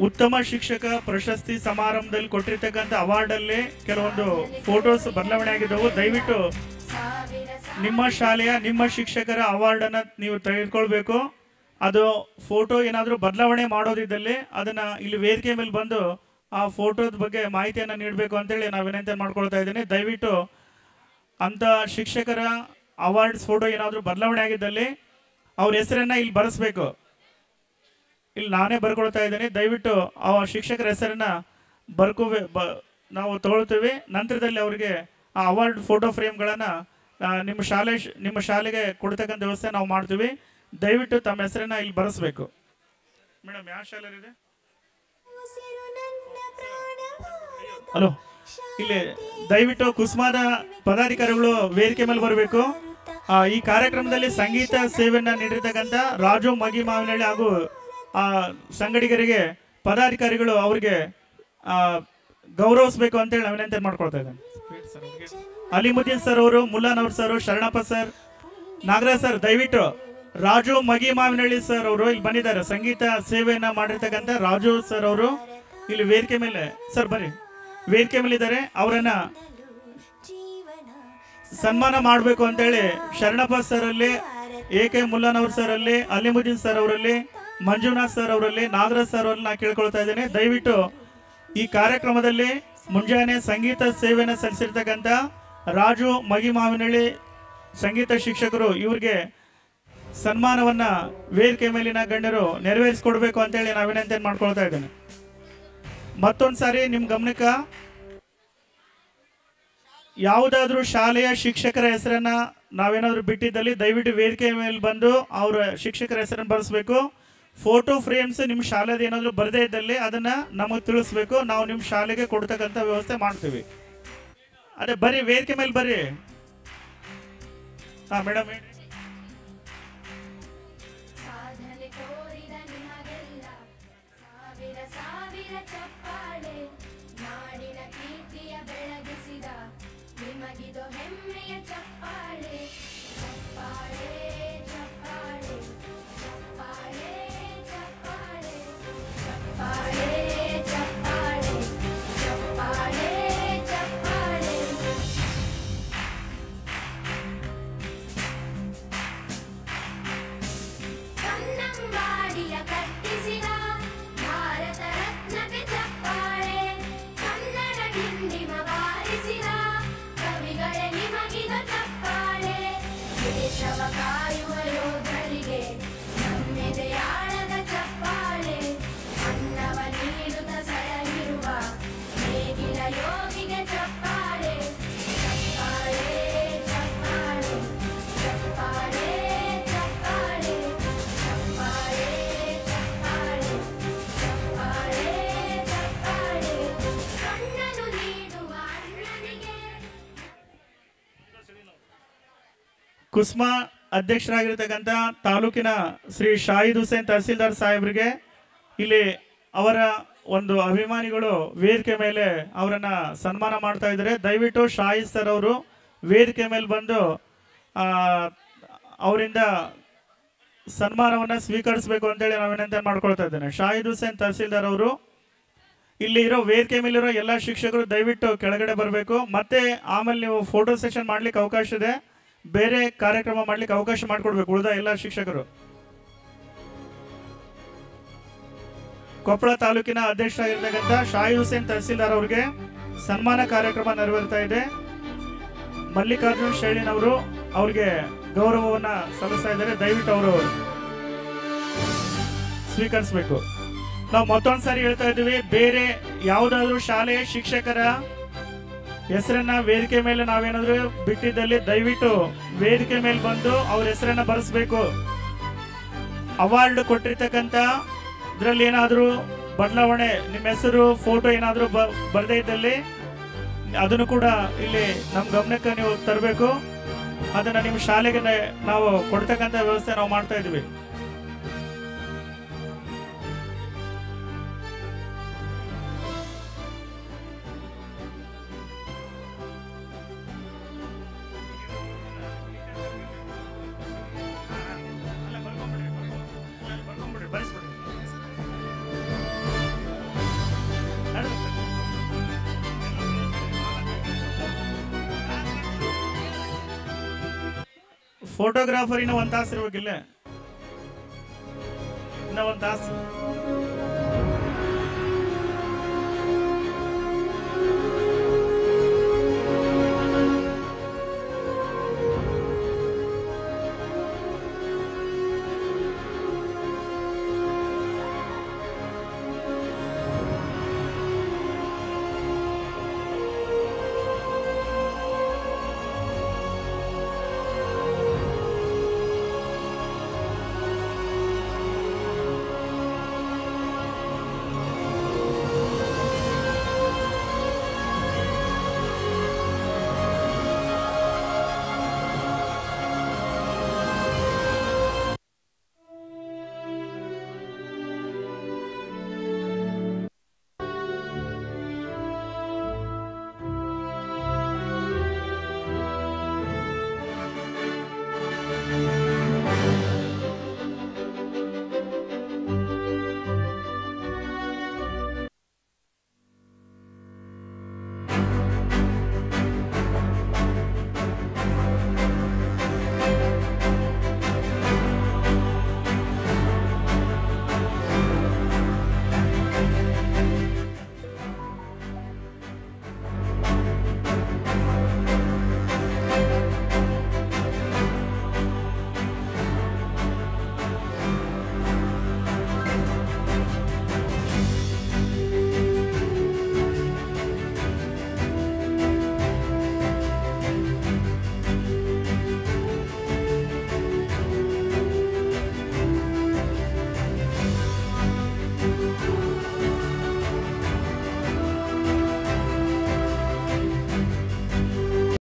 ಉತ್ತಮ ಶಿಕ್ಷಕ ಪ್ರಶಸ್ತಿ ಸಮಾರಂಭದಲ್ಲಿ ಕೊಟ್ಟಿರ್ತಕ್ಕಂಥ ಅವಾರ್ಡಲ್ಲಿ ಕೆಲವೊಂದು ಫೋಟೋಸ್ ಬದಲಾವಣೆ ಆಗಿದ್ದವು. ದಯವಿಟ್ಟು ನಿಮ್ಮ ಶಾಲೆಯ ನಿಮ್ಮ ಶಿಕ್ಷಕರ ಅವಾರ್ಡನ್ನು ನೀವು ತೆಗೆದುಕೊಳ್ಬೇಕು. ಅದು ಫೋಟೋ ಏನಾದರೂ ಬದಲಾವಣೆ ಮಾಡೋದಿದ್ದಲ್ಲಿ ಅದನ್ನು ಇಲ್ಲಿ ವೇದಿಕೆ ಮೇಲೆ ಬಂದು ಆ ಫೋಟೋದ ಬಗ್ಗೆ ಮಾಹಿತಿಯನ್ನು ನೀಡಬೇಕು ಅಂತೇಳಿ ನಾವು ವಿನಂತಿ ಮಾಡ್ಕೊಳ್ತಾ ಇದ್ದೀನಿ. ದಯವಿಟ್ಟು ಅಂಥ ಶಿಕ್ಷಕರ ಅವಾರ್ಡ್ಸ್ ಫೋಟೋ ಏನಾದರೂ ಬದಲಾವಣೆ ಆಗಿದ್ದಲ್ಲಿ ಅವ್ರ ಹೆಸರನ್ನು ಇಲ್ಲಿ ಬರೆಸ್ಬೇಕು. ಇಲ್ಲಿ ನಾನೇ ಬರ್ಕೊಳ್ತಾ ಇದ್ದೀನಿ. ದಯವಿಟ್ಟು ಆ ಶಿಕ್ಷಕರ ಹೆಸರನ್ನು ನಾವು ತಗೊಳ್ತೀವಿ. ನಂತರದಲ್ಲಿ ಅವರಿಗೆ ಆ ಅವಾರ್ಡ್ ಫೋಟೋ ಫ್ರೇಮ್ಗಳನ್ನು ನಿಮ್ಮ ಶಾಲೆಗೆ ಕೊಡ್ತಕ್ಕಂಥ ವ್ಯವಸ್ಥೆ ನಾವು ಮಾಡ್ತೀವಿ. ದಯವಿಟ್ಟು ತಮ್ಮ ಹೆಸರನ್ನ ಇಲ್ಲಿ ಬರೆಸ್ಬೇಕು. ಮೇಡಮ್ ಯಾವ ಶಾಲೆ ಇದೆ? ಹಲೋ, ಇಲ್ಲಿ ದಯವಿಟ್ಟು ಕುಸುಮಾದ ಪದಾಧಿಕಾರಿಗಳು ವೇದಿಕೆ ಮೇಲೆ ಬರಬೇಕು. ಈ ಕಾರ್ಯಕ್ರಮದಲ್ಲಿ ಸಂಗೀತ ಸೇವೆಯನ್ನ ನೀಡಿರ್ತಕ್ಕಂಥ ರಾಜು ಮಗಿ ಮಾವಿನಹಳ್ಳಿ ಹಾಗೂ ಸಂಗಡಿಗರಿಗೆ ಪದಾಧಿಕಾರಿಗಳು ಅವರಿಗೆ ಗೌರವಿಸಬೇಕು ಅಂತೇಳಿ ನಾವು ವಿನಂತಿ ಮಾಡ್ಕೊಳ್ತಾ ಇದ್ದೇನೆ. ಅಲಿಮುದ್ದೀನ್ ಸರ್ ಅವರು, Mullanavar sir, Sharanappa sir, Nagaraj sir, ದಯವಿಟ್ಟು ರಾಜು ಮಗಿ ಮಾವಿನಹಳ್ಳಿ ಸರ್ ಅವರು ಇಲ್ಲಿ ಬಂದಿದ್ದಾರೆ. ಸಂಗೀತ ಸೇವೆಯನ್ನ ಮಾಡಿರ್ತಕ್ಕಂಥ ರಾಜು ಸರ್ ಅವರು ಇಲ್ಲಿ ವೇದಿಕೆ ಮೇಲೆ, ಸರ್ ಬರ್ರಿ, ವೇದಿಕೆ ಮೇಲೆ ಇದ್ದಾರೆ. ಅವರನ್ನ ಸನ್ಮಾನ ಮಾಡಬೇಕು ಅಂತೇಳಿ ಶರಣಪ್ಪ ಸರ್ ಅಲ್ಲಿ, ಎ.ಕೆ. ಮುಲ್ಲಾನವ್ರ ಸರ್ ಅಲ್ಲಿ, ಅಲಿಮುದ್ದೀನ್ ಸರ್ ಅವರಲ್ಲಿ, ಮಂಜುನಾಥ್ ಸರ್ ಅವರಲ್ಲಿ, ನಾಗರಾಜ್ ಸರ್ ಅವರಲ್ಲಿ ನಾ ಕೇಳ್ಕೊಳ್ತಾ ಇದ್ದೇನೆ. ದಯವಿಟ್ಟು ಈ ಕಾರ್ಯಕ್ರಮದಲ್ಲಿ ಮುಂಜಾನೆ ಸಂಗೀತ ಸೇವೆಯನ್ನು ಸಲ್ಲಿಸಿರ್ತಕ್ಕಂಥ ರಾಜು ಮಗಿ ಮಾವಿನಹಳ್ಳಿ ಸಂಗೀತ ಶಿಕ್ಷಕರು ಇವ್ರಿಗೆ ಸನ್ಮಾನವನ್ನ ವೇದಿಕೆ ಮೇಲಿನ ಗಣ್ಯರು ನೆರವೇರಿಸಿಕೊಡ್ಬೇಕು ಅಂತೇಳಿ ನಾವು ವಿನಂತಿ ಮಾಡ್ಕೊಳ್ತಾ ಇದ್ದೇನೆ. ಮತ್ತೊಂದು ಸಾರಿ ನಿಮ್ಮ ಗಮನಕ್ಕೆ, ಯಾವುದಾದ್ರೂ ಶಾಲೆಯ ಶಿಕ್ಷಕರ ಹೆಸರನ್ನ ನಾವೇನಾದ್ರೂ ಬಿಟ್ಟಿದ್ದಲ್ಲಿ ದಯವಿಟ್ಟು ವೇದಿಕೆ ಮೇಲೆ ಬಂದು ಅವರ ಶಿಕ್ಷಕರ ಹೆಸರನ್ನು ಬರೆಸ್ಬೇಕು. ಫೋಟೋ ಫ್ರೇಮ್ಸ್ ನಿಮ್ಮ ಶಾಲೆದು ಏನಾದರೂ ಬರದೇ ಇದ್ದಲ್ಲಿ ಅದನ್ನ ನಮಗೆ ತಿಳಿಸ್ಬೇಕು. ನಾವು ನಿಮ್ಮ ಶಾಲೆಗೆ ಕೊಡ್ತಕ್ಕಂಥ ವ್ಯವಸ್ಥೆ ಮಾಡ್ತೀವಿ. ಅದೇ ಬರ್ರಿ, ವೇದಿಕೆ ಮೇಲೆ ಬರ್ರಿ. ಹಾ ಮೇಡಮ್, ಸಾಧನೆ ತೋರಿದ ನಿಮಗೆಲ್ಲ ಸಾವಿರ ಸಾವಿರ ಚಪ್ಪಾಳೆ, ನಾಡಿನ ಕೀರ್ತಿಯ ಬೆಳಗಿಸಿದ ನಿಮಗಿದು ಹೆಮ್ಮೆಯ ಚಪ್ಪಾಳೆ. ಚಪ್ಪಾಳೆ ಚಪ್ಪಾಳೆ ಚಪ್ಪಾಳೆ ಚಪ್ಪಾಳೆ ಚಪ್ಪಾಳೆ ಚಪ್ಪಾಳೆ ಚಪ್ಪಾಳೆ ಚಪ್ಪಾಳೆ. ಕನ್ನಂಬಾಡಿಯ ಕಟ್ಟಿಸಿದ ಭಾರತ ರತ್ನಕ್ಕೆ ಚಪ್ಪಾಳೆ, ಕನ್ನಡ ಡಿಂಡಿಮ ಬಾರಿಸಿದ ಕವಿಗಳೇ ನಿಮಗಿದು ಚಪ್ಪಾಳೆ. ದೇಶವ ಕಾಯುವ ಯೋಧರಿಗೆ ನಮ್ಮೆದೆಯಾಳದ ಚಪ್ಪಾಳೆ, ಅನ್ನವ ನೀಡುತ್ತ ಸಲಹಿರುವ ನೇಗಿಲ ಯೋಗಿಗೆ ಚಪ್ಪಾಳೆ. ಚಪ್ಪಾಳೆ ಚಪ್ಪಾಳೆ ಚಪ್ಪಾಳೆ ಚಪ್ಪಾಳೆ ಚಪ್ಪಾಳೆ ಚಪ್ಪಾಳೆ ಚಪ್ಪಾಳೆ ಚಪ್ಪಾಳೆ. ಕಣ್ಣನು ನೀಡುವ ಅಣ್ಣನಿಗೆ ಕುಸ್ಮಾ ಅಧ್ಯಕ್ಷರಾಗಿರ್ತಕ್ಕಂಥ ತಾಲೂಕಿನ ಶ್ರೀ ಶಾಹಿದ್ ಹುಸೇನ್ ತಹಸೀಲ್ದಾರ್ ಸಾಹೇಬ್ರಿಗೆ ಇಲ್ಲಿ ಅವರ ಒಂದು ಅಭಿಮಾನಿಗಳು ವೇದಿಕೆ ಮೇಲೆ ಅವರನ್ನ ಸನ್ಮಾನ ಮಾಡ್ತಾ ಇದ್ದಾರೆ. ದಯವಿಟ್ಟು ಶಾಹಿದ್ ಸರ್ ಅವರು ವೇದಿಕೆ ಮೇಲೆ ಬಂದು ಅವರಿಂದ ಸನ್ಮಾನವನ್ನು ಸ್ವೀಕರಿಸಬೇಕು ಅಂತೇಳಿ ನಾವು ವಿನಂತಿ ಮಾಡ್ಕೊಳ್ತಾ ಇದ್ದೇನೆ. ಶಾಹಿದ್ ಹುಸೇನ್ ತಹಸೀಲ್ದಾರ್ ಅವರು ಇಲ್ಲಿ ಇರೋ ವೇದಿಕೆ ಮೇಲಿರೋ ಎಲ್ಲ ಶಿಕ್ಷಕರು ದಯವಿಟ್ಟು ಕೆಳಗಡೆ ಬರಬೇಕು. ಮತ್ತೆ ಆಮೇಲೆ ನೀವು ಫೋಟೋ ಸೆಷನ್ ಮಾಡ್ಲಿಕ್ಕೆ ಅವಕಾಶ ಇದೆ, ಬೇರೆ ಕಾರ್ಯಕ್ರಮ ಮಾಡ್ಲಿಕ್ಕೆ ಅವಕಾಶ ಮಾಡಿಕೊಡ್ಬೇಕು ಉಳಿದ ಎಲ್ಲ ಶಿಕ್ಷಕರು. ಕೊಪ್ಪಳ ತಾಲೂಕಿನ ಅಧ್ಯಕ್ಷರಾಗಿರ್ತಕ್ಕಂಥ ಶಾಹಿದ್ ಹುಸೇನ್ ತಹಸೀಲ್ದಾರ್ ಅವರಿಗೆ ಸನ್ಮಾನ ಕಾರ್ಯಕ್ರಮ ನೆರವೇರ್ತಾ ಇದೆ. ಮಲ್ಲಿಕಾರ್ಜುನ್ ಶೈಲಿನವರು ಅವ್ರಿಗೆ ಗೌರವವನ್ನ ಸಲ್ಲಿಸ್ತಾ ಇದ್ದಾರೆ. ದಯವಿಟ್ಟು ಅವರು ಸ್ವೀಕರಿಸಬೇಕು. ನಾವು ಮತ್ತೊಂದು ಸಾರಿ ಹೇಳ್ತಾ ಇದ್ದೀವಿ, ಬೇರೆ ಯಾವುದಾದ್ರೂ ಶಾಲೆಯ ಶಿಕ್ಷಕರ ಹೆಸರನ್ನ ವೇದಿಕೆ ಮೇಲೆ ನಾವೇನಾದ್ರೂ ಬಿಟ್ಟಿದ್ದಲ್ಲಿ ದಯವಿಟ್ಟು ವೇದಿಕೆ ಮೇಲೆ ಬಂದು ಅವ್ರ ಹೆಸರನ್ನ ಬರೆಸ್ಬೇಕು. ಅವಾರ್ಡ್ ಕೊಟ್ಟಿರ್ತಕ್ಕಂಥ ಇದರಲ್ಲಿ ಏನಾದರೂ ಬದಲಾವಣೆ, ನಿಮ್ಮ ಹೆಸರು ಫೋಟೋ ಏನಾದರೂ ಬರದೇ ಇದ್ದಲ್ಲಿ ಅದನ್ನು ಕೂಡ ಇಲ್ಲಿ ನಮ್ಮ ಗಮನಕ್ಕೆ ನೀವು ತರಬೇಕು. ಅದನ್ನು ನಿಮ್ಮ ಶಾಲೆಗೆ ನಾವು ಕೊಡ್ತಕ್ಕಂಥ ವ್ಯವಸ್ಥೆ ನಾವು ಮಾಡ್ತಾ ಇದ್ದೀವಿ. ಫೋಟೋಗ್ರಾಫರ್ ಇನ್ನ ಒಂದು ತಾಸು ಇರ್ಬೇಕಿಲ್ಲ, ಇನ್ನ ಒಂದು ತಾಸು.